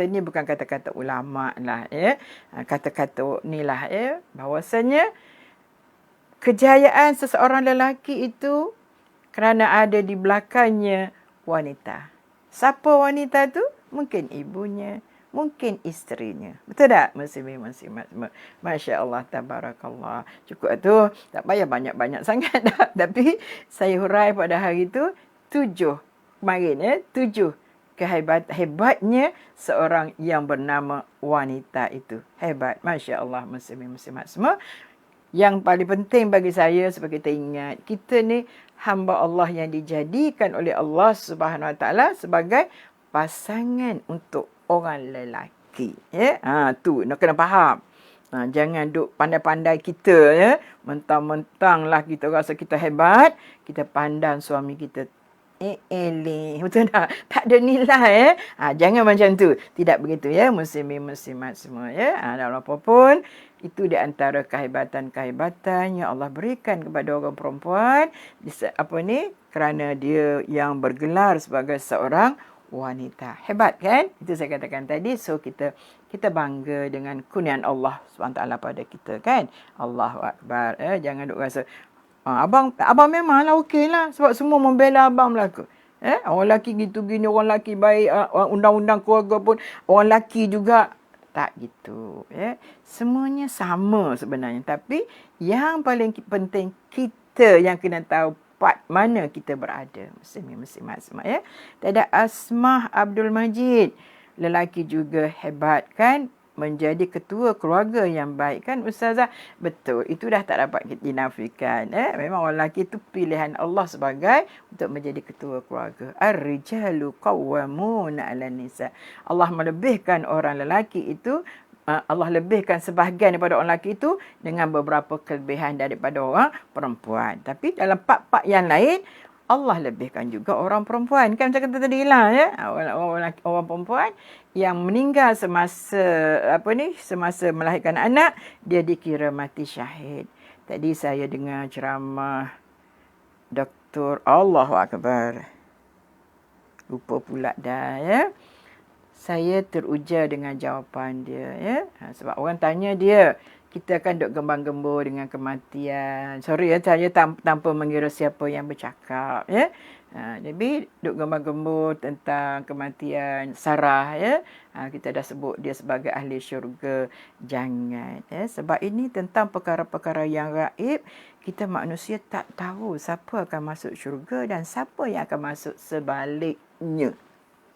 S1: ni bukan kata-kata ulama lah, kata-kata ni lah, bahawasanya kejayaan seseorang lelaki itu kerana ada di belakangnya wanita. Siapa wanita tu? Mungkin ibunya, mungkin isterinya. Betul tak? Muslimin-muslimat semua. Masya-Allah tabarakallah. Cukup tu, tak payah banyak-banyak sangat dah. Tapi saya hurai pada hari tu 7 kemarin 7 hebatnya seorang yang bernama wanita itu. Hebat, masya-Allah, muslimin muslimat semua. Yang paling penting bagi saya, supaya kita ingat, kita ni hamba Allah yang dijadikan oleh Allah Subhanahu Wa Taala sebagai pasangan untuk orang lelaki. Tu nak kena faham. Jangan duk pandai-pandai kita mentang-mentanglah kita rasa kita hebat, kita pandang suami kita betul tak? Tak ada nilai jangan macam tu. Tidak begitu muslimin muslimat semua dan apapun itu di antara kehebatan-kehebatan yang Allah berikan kepada orang perempuan kerana dia yang bergelar sebagai seorang wanita. Hebat kan? Itu saya katakan tadi. So kita bangga dengan kurniaan Allah SWT pada kita, kan? Allahu Akbar. Jangan duk rasa abang memanglah okey lah, sebab semua membela abang belaka. Orang lelaki gitu gini, orang lelaki baik, undang-undang keluarga pun orang lelaki juga. Tak gitu. Semuanya sama sebenarnya. Tapi yang paling penting, kita yang kena tahu part mana kita berada. Muslimat semua. Tak Asmah Abdul Majid. Lelaki juga hebat, kan? Menjadi ketua keluarga yang baik, kan Ustazah? Betul, itu dah tak dapat dinafikan. Memang orang lelaki itu pilihan Allah sebagai untuk menjadi ketua keluarga. Ar-rijalu qawwamuna 'alan nisa. Allah melebihkan orang lelaki itu, Allah lebihkan sebahagian daripada orang lelaki itu dengan beberapa kelebihan daripada orang perempuan. Tapi dalam part-part yang lain, Allah lebihkan juga orang perempuan. Kan macam kata tadi lah, orang perempuan yang meninggal semasa melahirkan anak, dia dikira mati syahid. Tadi saya dengar ceramah Dr. Allahu Akbar. Lupa pula dah Saya teruja dengan jawapan dia Sebab orang tanya dia, kita kan duk gembang-gembor dengan kematian. Sorry saya tanpa mengira siapa yang bercakap Jadi duk gembur-gembur tentang kematian Sarah ya. Kita dah sebut dia sebagai ahli syurga. Jangan ya. Sebab ini tentang perkara-perkara yang gaib. Kita manusia tak tahu siapa akan masuk syurga dan siapa yang akan masuk sebaliknya.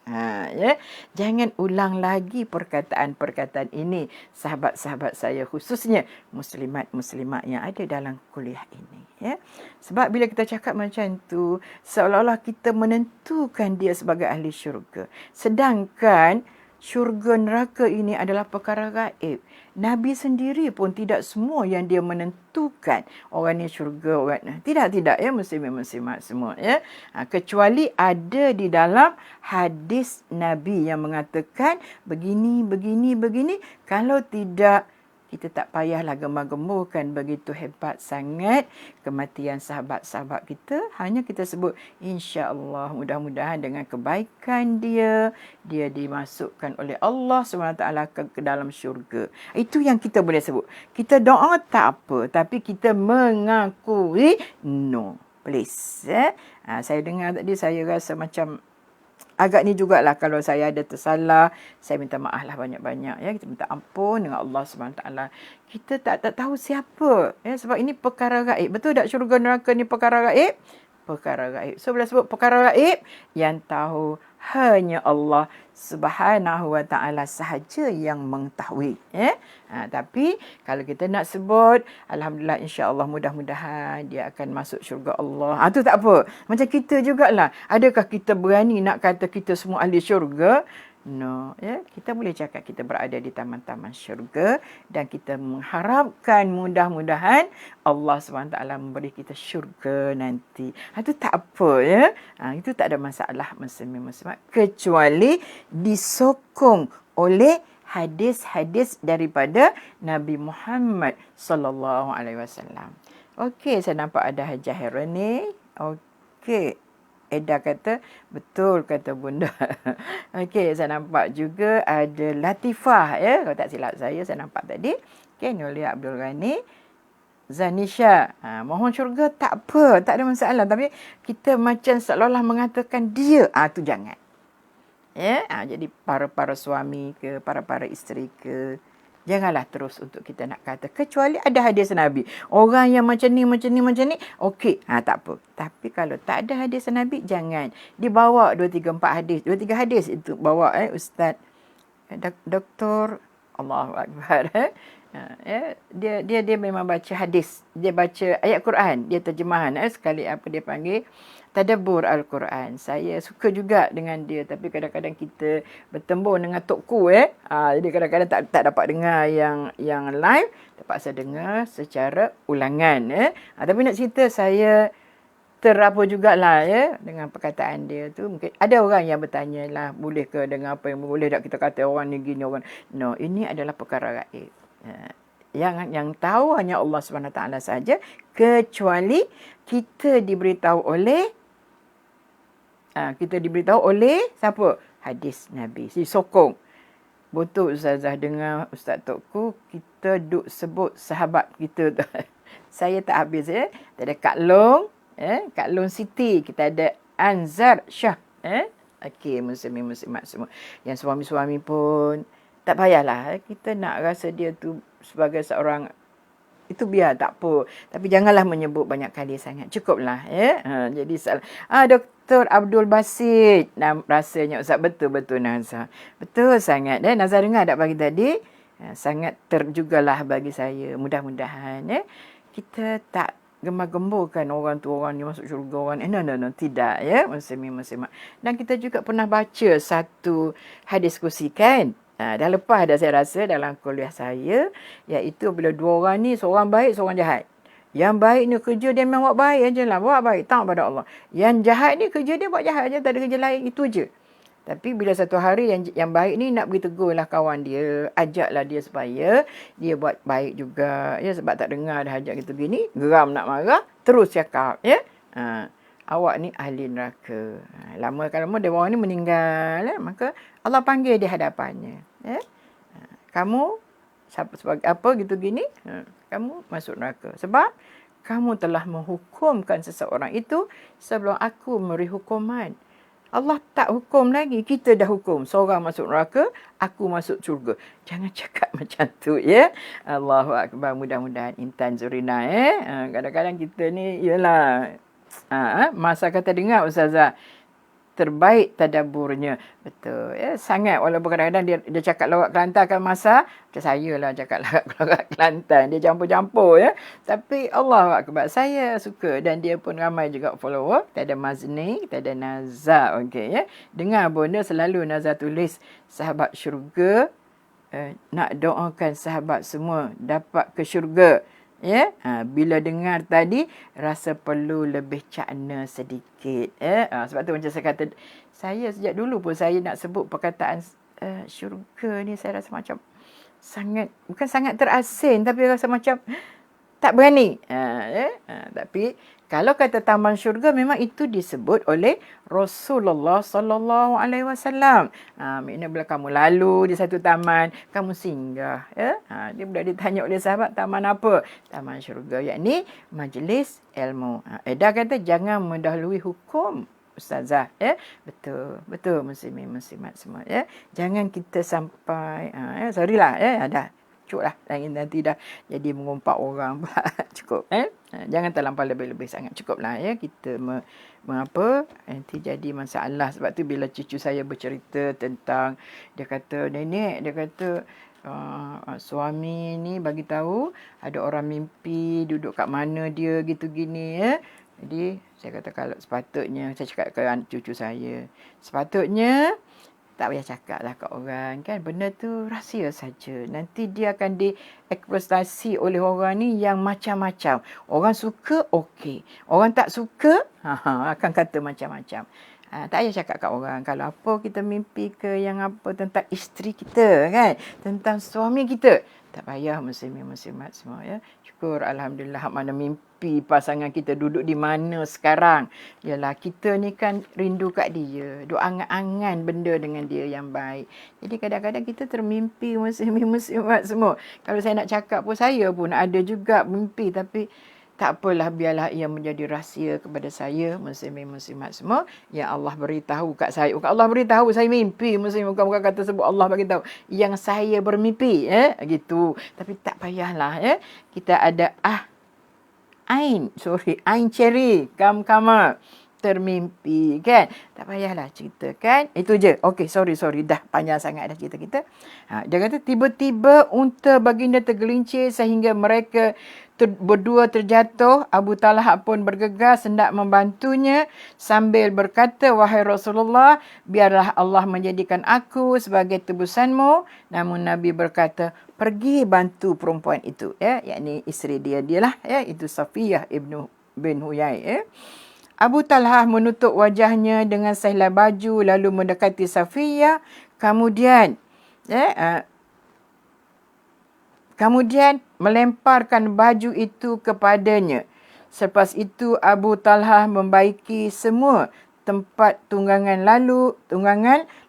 S1: Ya. Jangan ulang lagi perkataan-perkataan ini, sahabat-sahabat saya, khususnya muslimat-muslimat yang ada dalam kuliah ini. Ya. Sebab bila kita cakap macam tu, seolah-olah kita menentukan dia sebagai ahli syurga. Sedangkan syurga neraka ini adalah perkara gaib. Nabi sendiri pun tidak semua yang dia menentukan orang ni syurga, orang ni. Tidak ya, muslimin-muslimat semua ya. Kecuali ada di dalam hadis Nabi yang mengatakan begini. Kalau tidak, kita tak payahlah gemar-gemburkan begitu hebat sangat kematian sahabat-sahabat kita. Hanya kita sebut insya-Allah, mudah-mudahan dengan kebaikan dia dimasukkan oleh Allah SWT ke dalam syurga. Itu yang kita boleh sebut. Kita doa tak apa, tapi kita mengakui no. Please. Saya dengar tadi, saya rasa macam agak ni jugalah, kalau saya ada tersalah, saya minta maaf lah banyak-banyak ya. Kita minta ampun dengan Allah SWT. Kita tak tahu siapa ya, sebab ini perkara gaib. Betul tak syurga neraka ni perkara gaib? Perkara gaib. So bila sebut perkara gaib, yang tahu hanya Allah Subhanahu wa taala sahaja yang mengetahui ya. Tapi kalau kita nak sebut, alhamdulillah, insya-Allah, mudah-mudahan dia akan masuk syurga Allah. Tu tak apa. Macam kita jugalah. Adakah kita berani nak kata kita semua ahli syurga? No, ya. Kita boleh cakap kita berada di taman-taman syurga dan kita mengharapkan mudah-mudahan Allah SWT memberi kita syurga nanti. Itu tak apa ya. Itu tak ada masalah, muslimin-muslimat, kecuali disokong oleh hadis-hadis daripada Nabi Muhammad sallallahu alaihi wasallam. Okey, saya nampak ada Hajah Hera ni. Okey. Eda kata, betul kata bunda. Okey, saya nampak juga ada Latifah ya. Kalau tak silap saya nampak tadi. Okey, Nulia Abdul Ghani. Zanisha, mohon syurga tak apa, tak ada masalah. Tapi kita macam seolah-olah mengatakan dia, tu jangan. Ya, jadi para suami ke, para isteri ke, janganlah terus untuk kita nak kata. Kecuali ada hadis Nabi. Orang yang macam ni, okey, tak apa. Tapi kalau tak ada hadis Nabi, jangan. Dibawa 2, 3, 4 hadis. 2, 3 hadis itu bawa Ustaz, Doktor, Allahu Akbar. Dia memang baca hadis. Dia baca ayat Quran. Dia terjemahan. Sekali apa dia panggil, tadabbur Al-Quran. Saya suka juga dengan dia. Tapi kadang-kadang kita bertembung dengan tokku. Jadi kadang-kadang tak dapat dengar yang live. Terpaksa dengar secara ulangan. Tapi nak cerita, saya terapa jugalah dengan perkataan dia tu. Mungkin ada orang yang bertanya lah, boleh ke dengan apa yang boleh tak kita kata orang ni gini, orang. No, ini adalah perkara gaib. Yang tahu hanya Allah SWT saja, kecuali kita diberitahu oleh siapa? Hadis Nabi. Sokong. Betul Ustazah dengar Ustaz Tokku, kita duk sebut sahabat kita tu. Saya tak habis Kita ada Kak Long, Kak Long Siti, kita ada Anzar Shah. Okey, muslimin-muslimat semua. Yang suami-suami pun tak payahlah kita nak rasa dia tu sebagai seorang, itu biar tak apa. Tapi janganlah menyebut banyak kali sangat. Cukuplah jadi Dr. Abdul Basit. Rasanya Ustaz betul Nazar. Betul sangat. Nazar dengar tak pagi tadi? Sangat terjugalah bagi saya. Mudah-mudahan kita tak gemar-gemburkan orang tu, orang ni masuk syurga, orang no, tidak muslimin-muslimat. Dan kita juga pernah baca satu hadis kursi kan. Dah lepas dah saya rasa dalam kuliah saya, iaitu bila dua orang ni, seorang baik, seorang jahat. Yang baik ni kerja dia memang buat baik je lah, buat baik, taat pada Allah. Yang jahat ni kerja dia buat jahat je, tak ada kerja lain, itu je. Tapi bila satu hari yang baik ni nak pergi tegurlah kawan dia, ajaklah dia supaya dia buat baik juga. Sebab tak dengar dah ajak kita begini, geram nak marah, terus cakap. Awak ni ahli neraka. Lama-lama dia orang ni meninggal. Maka Allah panggil di hadapannya. Kamu sebagai apa gitu gini? Kamu masuk neraka. Sebab kamu telah menghukumkan seseorang itu sebelum aku memberi hukuman. Allah tak hukum lagi, kita dah hukum. Seorang masuk neraka, aku masuk syurga. Jangan cakap macam tu, ya. Allahu Akbar. Mudah-mudahan Intan Zurina, kadang-kadang kita ni, yalah. Masa kata dengar Ustazah, terbaik tadaburnya. Betul. Ya, sangat. Walaupun kadang-kadang dia cakap lawak Kelantan kan masa. Macam saya lah cakap lawak Kelantan. Dia campur-campur, ya. Tapi Allah Akbar. Saya suka. Dan dia pun ramai juga follower. Kita ada Mazni. Kita ada Nazar. Okey, ya. Dengar benda selalu Nazar tulis sahabat syurga. Nak doakan sahabat semua dapat ke syurga. Ya, bila dengar tadi rasa perlu lebih cakna sedikit. Sebab tu macam saya kata, saya sejak dulu pun saya nak sebut perkataan syurga ni, saya rasa macam sangat, bukan sangat terasing, tapi rasa macam tak berani. Tapi kalau kata taman syurga, memang itu disebut oleh Rasulullah sallallahu alaihi wasallam. Maknanya bila kamu lalu di satu taman, kamu singgah, ya. Dia budak ditanya oleh sahabat, taman apa? Taman syurga, yakni majlis ilmu. Eda kata jangan mendahului hukum Ustazah, ya. Betul muslimin muslimat semua, ya. Jangan kita sampai sorry lah, ya, dah cukup lah. Nanti dah jadi mengumpat orang pula. Cukup. Jangan terlampau lebih-lebih sangat. Cukup lah, ya. Kita mengapa nanti jadi masalah. Sebab tu bila cucu saya bercerita tentang, dia kata, nenek, dia kata, suami ni bagi tahu ada orang mimpi duduk kat mana dia gitu gini, ya. Jadi saya kata kalau sepatutnya, saya cakap ke cucu saya, sepatutnya tak payah cakap lah kat orang kan. Benda tu rahsia saja. Nanti dia akan dieksploitasi oleh orang ni yang macam-macam. Orang suka, okey. Orang tak suka, akan kata macam-macam. Tak payah cakap kat orang. Kalau apa kita mimpi ke yang apa tentang isteri kita kan. Tentang suami kita. Tak payah muslimin-muslimat semua, ya. Syukur Alhamdulillah mana mimpi pasangan kita duduk di mana sekarang. Yalah kita ni kan rindu kat dia. Duk angan-angan benda dengan dia yang baik. Jadi kadang-kadang kita termimpi muslimin-muslimat semua. Kalau saya nak cakap pun, saya pun ada juga mimpi. Tapi tak apalah, biarlah ia menjadi rahsia kepada saya, muslimin-muslimat semua. Ya Allah beritahu kat saya. Bukan Allah beritahu saya mimpi, muslim. Bukan kata sebut Allah beritahu yang saya bermimpi, gitu. Tapi tak payahlah, ya. Kita ada Ain cherry, kama termimpi kan. Tak payahlah ceritakan. Itu je. Okey, sorry. Dah panjang sangat dah cerita kita. Dia kata tiba-tiba unta baginda tergelincir sehingga mereka berdua terjatuh. Abu Talha pun bergegas hendak membantunya sambil berkata, wahai Rasulullah, biarlah Allah menjadikan aku sebagai tebusanmu. Namun Nabi berkata, pergi bantu perempuan itu, ya, yakni isteri dialah, ya, itu Safiyah bin Huyai, ya. Abu Talha menutup wajahnya dengan sehelai baju lalu mendekati Safiyah. Kemudian melemparkan baju itu kepadanya. Selepas itu Abu Talha membaiki semua tempat tunggangan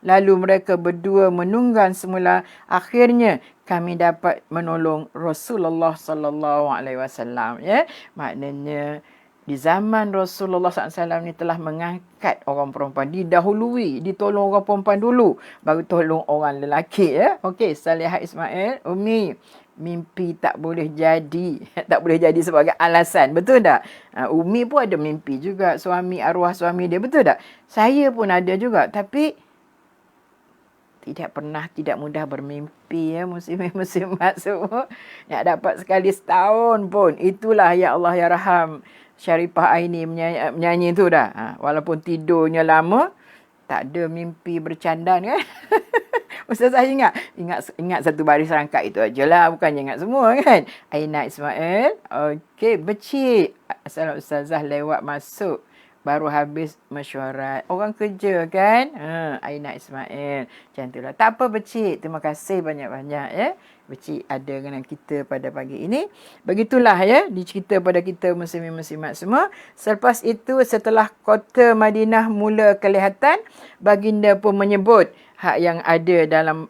S1: lalu mereka berdua menunggang semula. Akhirnya kami dapat menolong Rasulullah sallallahu alaihi wasallam, ya. Maknanya di zaman Rasulullah SAW ni telah mengangkat orang perempuan. Didahului, ditolong orang perempuan dulu, baru tolong orang lelaki, ya. Okey, Salihah Ismail, Umi, mimpi tak boleh jadi. Tak boleh jadi sebagai alasan. Betul tak? Umi pun ada mimpi juga. Arwah suami dia. Betul tak? Saya pun ada juga. Tapi tidak mudah bermimpi, ya, muslimat semua. Nak dapat sekali setahun pun. Itulah ya Allah ya Raham. Syarifah Aini menyanyi tu dah. Walaupun tidurnya lama, tak ada mimpi bercandan kan. Ustaz saya ingat satu baris rangkap itu ajalah, bukannya ingat semua kan. Aina Ismail, okey, becik. Asal Ustazah lewat masuk, baru habis mesyuarat. Orang kerja kan. Aina Ismail. Macam itulah. Tak apa becik. Terima kasih banyak-banyak, ya. Becik ada dengan kita pada pagi ini. Begitulah, ya, dicerita pada kita muslimin-muslimat semua. Selepas itu, setelah kota Madinah mula kelihatan, baginda pun menyebut hak yang ada dalam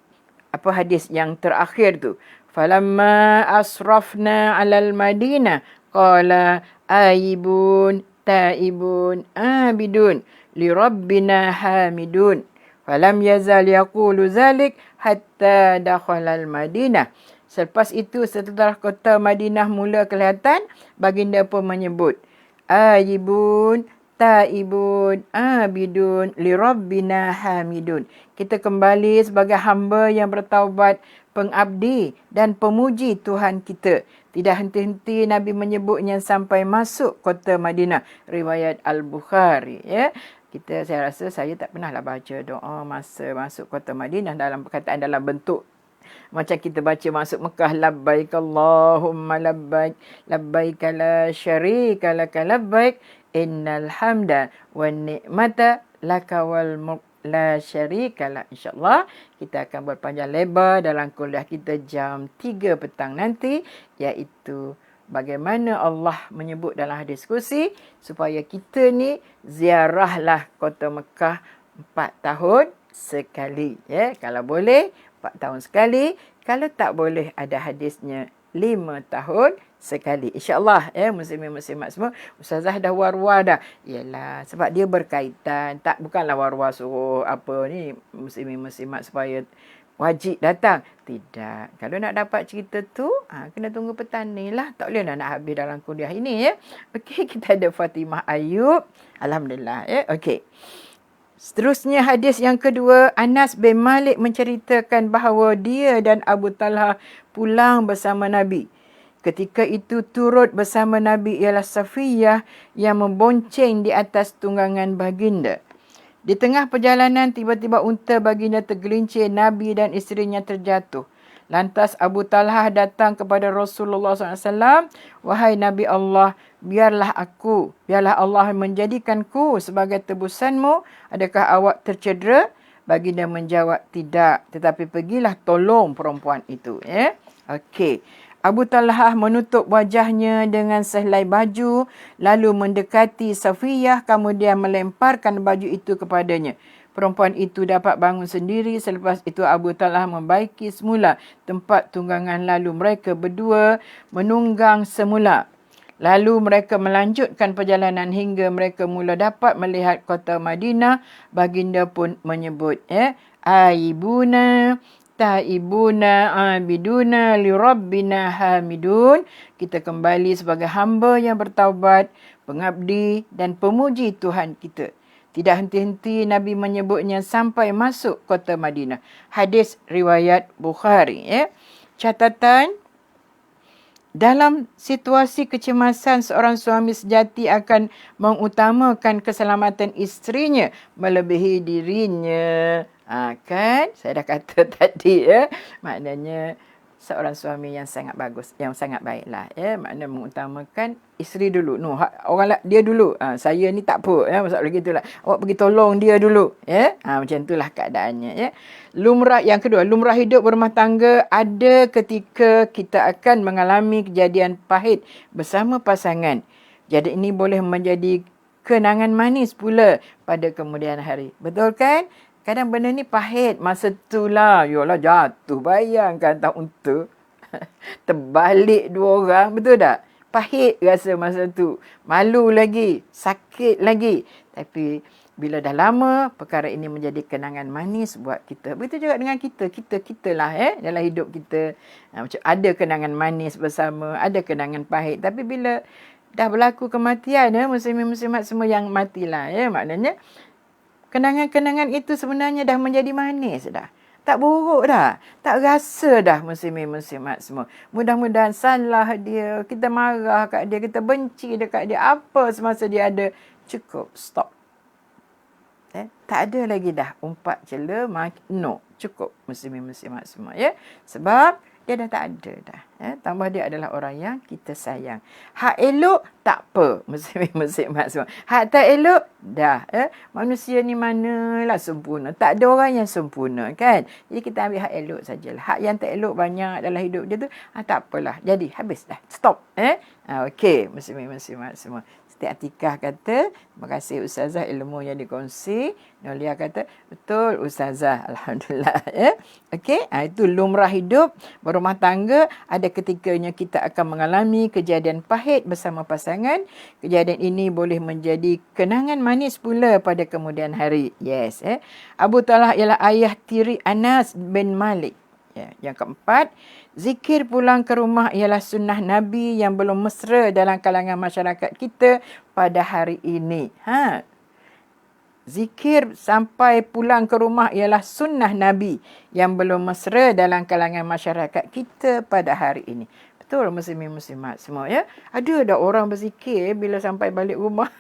S1: hadis yang terakhir tu. Falamma asrafna alal Madinah Qala ayibun taibun abidun li rabbina hamidun. Falam yazal yaqulu zalik hatta dakhala al-Madinah. Selepas itu, setelah kota Madinah mula kelihatan, baginda pun menyebut ayibun taibun abidun li rabbina hamidun. Kita kembali sebagai hamba yang bertaubat, pengabdi dan pemuji Tuhan kita. Tidak henti-henti Nabi menyebutnya sampai masuk kota Madinah. Riwayat Al-Bukhari. Ya. Saya rasa saya tak pernahlah baca doa masa masuk kota Madinah dalam perkataan dalam bentuk macam kita baca masuk Mekah, labbaik Allahumma labbaik, labbaik la syarika laka labbaik, innal hamda wan ni'mata laka wal mulk la syarika lak. InsyaAllah kita akan berpanjang lebar dalam kuliah kita jam 3 petang nanti, iaitu bagaimana Allah menyebut dalam hadis kursi supaya kita ni ziarahlah kota Mekah 4 tahun sekali. Ya, kalau boleh 4 tahun sekali. Kalau tak boleh, ada hadisnya 5 tahun sekali. InsyaAllah, ya, muslimin-muslimat semua. Ustazah dah war-war dah. Yalah, sebab dia berkaitan. Bukanlah war-war suruh apa ni, muslimin-muslimat supaya wajib datang. Tidak. Kalau nak dapat cerita tu, kena tunggu petang ni lah. Tak boleh nak habis dalam kuliah ini, ya. Okey, kita ada Fatimah Ayub. Alhamdulillah, ya. Okey. Seterusnya hadis yang kedua, Anas bin Malik menceritakan bahawa dia dan Abu Talha pulang bersama Nabi. Ketika itu turut bersama Nabi ialah Safiyah yang membonceng di atas tunggangan baginda. Di tengah perjalanan tiba-tiba unta baginda tergelincir, Nabi dan isterinya terjatuh. Lantas Abu Talha datang kepada Rasulullah SAW. Wahai Nabi Allah, biarlah Allah menjadikanku sebagai tebusanmu. Adakah awak tercedera? Baginda menjawab, tidak. Tetapi pergilah tolong perempuan itu. Ya? Okey. Abu Talha menutup wajahnya dengan sehelai baju, lalu mendekati Safiyah, kemudian melemparkan baju itu kepadanya. Perempuan itu dapat bangun sendiri. Selepas itu Abu Talha membaiki semula tempat tunggangan, lalu mereka berdua menunggang semula. Lalu mereka melanjutkan perjalanan hingga mereka mula dapat melihat kota Madinah. Baginda pun menyebut, Aibuna, taibuna, abiduna, li rabbina hamidun. Kita kembali sebagai hamba yang bertaubat, pengabdi dan pemuji Tuhan kita. Tidak henti-henti Nabi menyebutnya sampai masuk kota Madinah. Hadis riwayat Bukhari. Ya. Catatan, dalam situasi kecemasan, seorang suami sejati akan mengutamakan keselamatan isterinya melebihi dirinya. Kan? Saya dah kata tadi, ya. Maknanya seorang suami yang sangat bagus, yang sangat baiklah, ya. Maknanya mengutamakan isteri dulu. Orang dia dulu. Saya ni tak apa, ya. Maksudnya begitulah. Awak pergi tolong dia dulu, ya. Macam itulah keadaannya, ya. Yang kedua, lumrah hidup berumah tangga. Ada ketika kita akan mengalami kejadian pahit bersama pasangan. Jadi ini boleh menjadi kenangan manis pula pada kemudian hari. Betul kan? Kadang benda ni pahit masa tu lah. Yalah, jatuh. Bayangkan tak unta. Terbalik 2 orang. Betul tak? Pahit rasa masa tu. Malu lagi. Sakit lagi. Tapi bila dah lama, perkara ini menjadi kenangan manis buat kita. Begitu juga dengan kita. Kita lah, dalam hidup kita. Macam ada kenangan manis bersama. Ada kenangan pahit. Tapi bila dah berlaku kematian, muslimin-muslimat semua yang matilah. Maknanya, kenangan-kenangan itu sebenarnya dah menjadi manis dah. Tak buruk dah. Tak rasa dah muslimin-muslimat semua. Mudah-mudahan salah dia, kita marah kat dia, kita benci dekat dia, apa semasa dia ada. Cukup, stop. Tak ada lagi dah umpat cela, no. Cukup muslimin-muslimat semua. Ya? Sebab dia dah tak ada dah. Tambah dia adalah orang yang kita sayang. Hak elok, tak apa. Muslim-muslimat semua. Hak tak elok, dah. Manusia ni manalah sempurna. Tak ada orang yang sempurna, kan? Jadi kita ambil hak elok sajalah. Hak yang tak elok banyak dalam hidup dia tu, tak apalah. Jadi, habis dah. Stop. Okey, muslim-muslimat semua. Ustaz Atikah kata, terima kasih Ustazah ilmu yang dikongsi. Nolia kata, betul Ustazah. Alhamdulillah. Ya. Okey, itu lumrah hidup berumah tangga. Ada ketikanya kita akan mengalami kejadian pahit bersama pasangan. Kejadian ini boleh menjadi kenangan manis pula pada kemudian hari. Yes. Abu Talha ialah ayah tiri Anas bin Malik. Ya. Yang keempat, zikir pulang ke rumah ialah sunnah Nabi yang belum mesra dalam kalangan masyarakat kita pada hari ini. Zikir sampai pulang ke rumah ialah sunnah Nabi yang belum mesra dalam kalangan masyarakat kita pada hari ini. Betul muslimin-muslimat semua ya. Ada orang berzikir bila sampai balik rumah.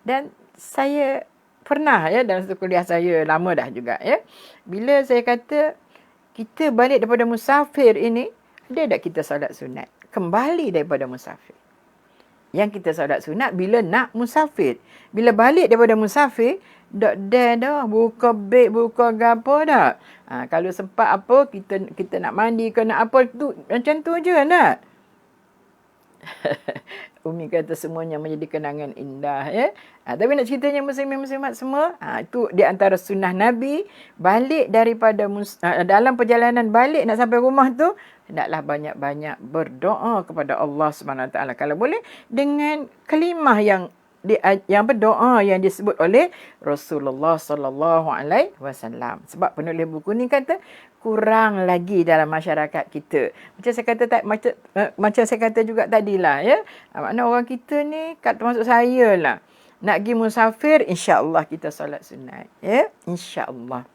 S1: Dan saya pernah ya dalam satu kuliah saya lama dah juga ya. Bila saya kata kita balik daripada musafir ini, ada tak kita solat sunat? Kembali daripada musafir. Yang kita solat sunat bila nak musafir. Bila balik daripada musafir, dah buka beg, buka gapo dah. Kalau sempat apa, kita nak mandi ke nak apa, tu macam tu je nak. Umi kata semuanya menjadi kenangan indah ya. Tapi nak ceritanya muslimin-muslimat semua, itu di antara sunnah Nabi, balik daripada dalam perjalanan balik nak sampai rumah tu, hendaklah banyak-banyak berdoa kepada Allah Subhanahu Wa Taala. Kalau boleh dengan kalimah yang berdoa yang disebut oleh Rasulullah sallallahu alaihi wasallam. Sebab penulis buku ni kata kurang lagi dalam masyarakat kita. Macam saya kata macam saya kata juga tadilah ya. Makna orang kita ni termasuk saya lah. Nak pergi musafir, insya-Allah kita solat sunat ya. Insya-Allah.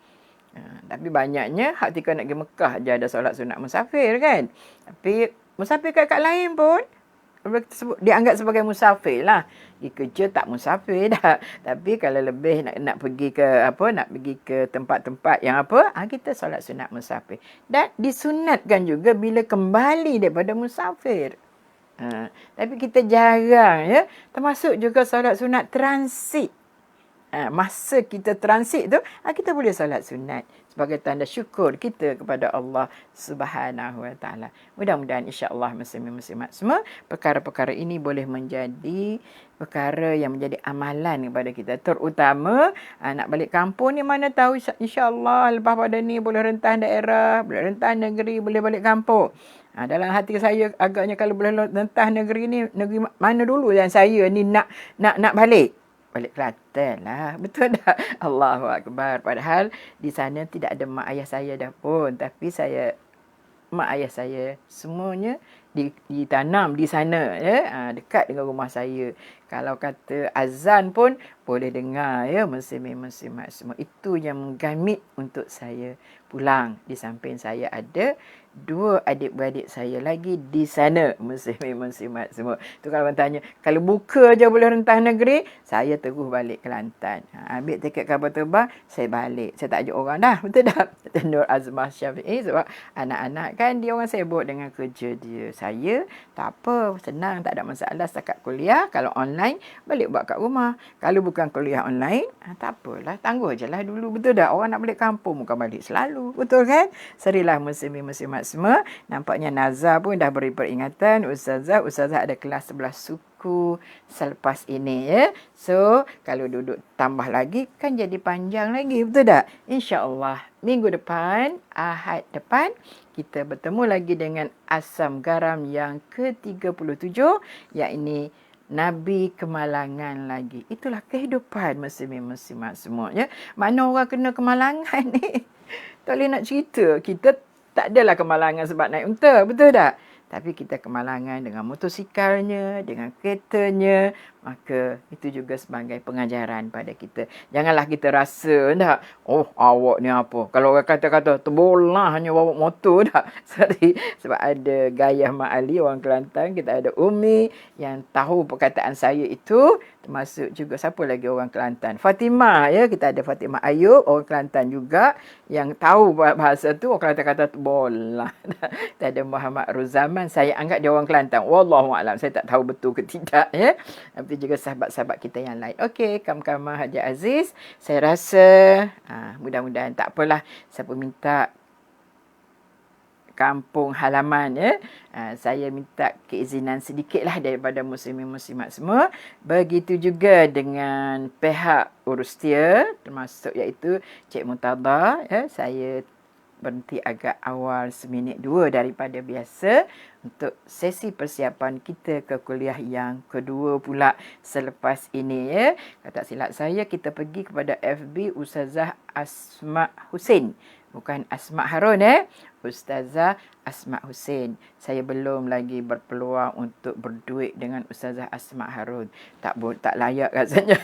S1: Tapi banyaknya hak ketika nak pergi Mekah je ada solat sunat musafir kan. Tapi musafir kat lain pun dianggap sebagai musafir lah. Pergi kerja tak musafir dah. Tapi kalau lebih nak pergi ke nak pergi ke tempat-tempat yang kita solat sunat musafir. Dan disunatkan juga bila kembali daripada musafir. Tapi kita jarang ya. Termasuk juga solat sunat transit. Masa kita transit tu, kita boleh solat sunat sebagai tanda syukur kita kepada Allah Subhanahu Wa Taala. Mudah-mudahan insya-Allah muslimin-muslimat semua perkara-perkara ini boleh menjadi perkara yang menjadi amalan kepada kita. Terutama nak balik kampung ni, mana tahu insya-Allah lepas pada ni boleh rentah daerah, boleh rentah negeri, boleh balik kampung. Dalam hati saya agaknya kalau boleh rentah negeri ni, negeri mana dulu yang saya ni nak balik Kelantan lah. Betul tak? Allahu Akbar. Padahal di sana tidak ada mak ayah saya dah pun. Tapi mak ayah saya semuanya ditanam di sana ya, dekat dengan rumah saya. Kalau kata azan pun boleh dengar ya, muslimin-muslimat semua. Itu yang menggamit untuk saya pulang. Di samping saya ada 2 adik-beradik saya lagi di sana, muslimin-muslimat semua. Tu kalau orang tanya, kalau buka je boleh rentah negeri, saya terus balik Kelantan. Ambil tiket kapal terbang, saya balik. Saya tak ajak orang dah, betul tak? Nur Azmah Syafi'i, sebab anak-anak kan dia orang sibuk dengan kerja dia. Saya tak apa, senang, tak ada masalah setakat kuliah. Kalau online, balik buat kat rumah. Kalau bukan kuliah online, tak apalah, tangguh je lah dulu, betul tak? Orang nak balik kampung, bukan balik selalu, betul kan? Serilah muslimin-muslimat semua. Nampaknya Nazar pun dah beri peringatan. Ustazah ada kelas 11 suku selepas ini ya. So, kalau duduk tambah lagi kan jadi panjang lagi, betul tak? InsyaAllah minggu depan, Ahad depan, kita bertemu lagi dengan asam garam yang ke-37, yakni Nabi kemalangan lagi. Itulah kehidupan muslimin-muslimat semua ya. Mana orang kena kemalangan ni? Tak boleh nak cerita. Kita tak adalah kemalangan sebab naik unta, betul tak? Tapi kita kemalangan dengan motosikalnya, dengan keretanya, maka itu juga sebagai pengajaran pada kita. Janganlah kita rasa tak, awak ni apa? Kalau orang kata terbolah hanya bawa motor tak? Sebab ada Gayah Mak Ali, orang Kelantan, kita ada Umi yang tahu perkataan saya itu, termasuk juga siapa lagi orang Kelantan? Fatimah ya, kita ada Fatimah Ayub, orang Kelantan juga yang tahu bahasa tu. Orang Kelantan kata terbolah. Kita ada Muhammad Ruzaman, saya anggap dia orang Kelantan. Wallahualam, saya tak tahu betul ke tidak ya. Tapi juga sahabat-sahabat kita yang lain. Okey, Kam-Kamah Haji Aziz, saya rasa mudah-mudahan tak apalah, siapa minta kampung halaman ya. Saya minta keizinan sedikitlah daripada muslimin muslimat semua. Begitu juga dengan pihak urustia termasuk iaitu Cik Murtada ya. Saya berhenti agak awal seminit dua daripada biasa untuk sesi persiapan kita ke kuliah yang kedua pula selepas ini ya. Kalau tak silap saya, kita pergi kepada FB Ustazah Asma Hussein. Bukan Asma Harun Ustazah Asma Hussein. Saya belum lagi berpeluang untuk berduit dengan Ustazah Asma Harun. Tak layak rasanya.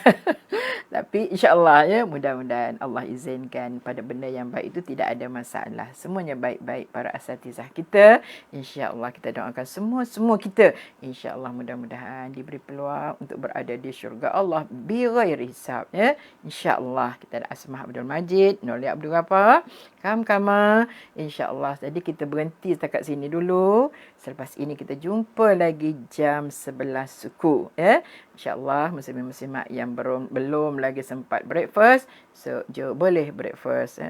S1: Tapi insya-Allah ya, mudah-mudahan Allah izinkan pada benda yang baik itu tidak ada masalah. Semuanya baik-baik para asatizah kita. Insya-Allah kita doakan semua kita. Insya-Allah mudah-mudahan diberi peluang untuk berada di syurga Allah bighairi hisab ya. Insya-Allah kita ada Asma Abdul Majid, Nurli Abdul Ghaffar, Kama. Insya-Allah. Jadi kita berhenti setakat sini dulu. Selepas ini kita jumpa lagi jam 11 suku ya. InsyaAllah muslimin-muslimat yang belum lagi sempat breakfast, so je boleh breakfast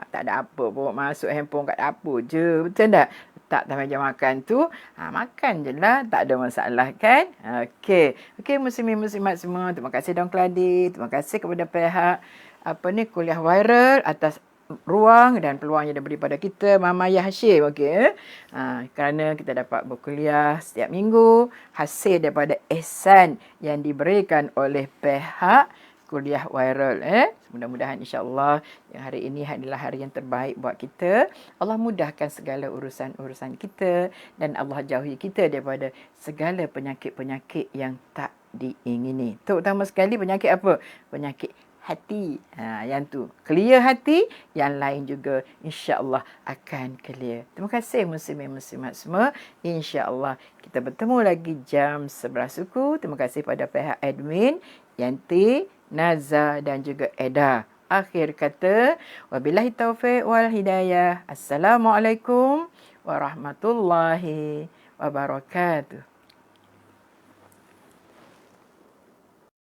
S1: tak ada apa pun, masuk handphone kat dapur je, betul tak? Letak dalam meja makan tu, makan je lah, tak ada masalah kan? Okey muslimin-muslimat semua, terima kasih Daun Keladi, terima kasih kepada pihak kuliah viral atas ruang dan peluang yang diberi pada kita, Mama Yah Hashim, okey. Kerana kita dapat berkuliah setiap minggu, hasil daripada ihsan yang diberikan oleh pihak kuliah viral. Mudah-mudahan insya-Allah yang hari ini adalah hari yang terbaik buat kita. Allah mudahkan segala urusan-urusan kita dan Allah jauhi kita daripada segala penyakit-penyakit yang tak diingini. Terutama sekali penyakit apa? Penyakit hati. Yang tu clear hati, yang lain juga insya-Allah akan clear. Terima kasih muslimin muslimat semua. Insya-Allah kita bertemu lagi jam 11 suku. Terima kasih pada pihak admin Yanti, Naza dan juga Eda. Akhir kata, wabillahi taufiq wal hidayah. Assalamualaikum warahmatullahi wabarakatuh.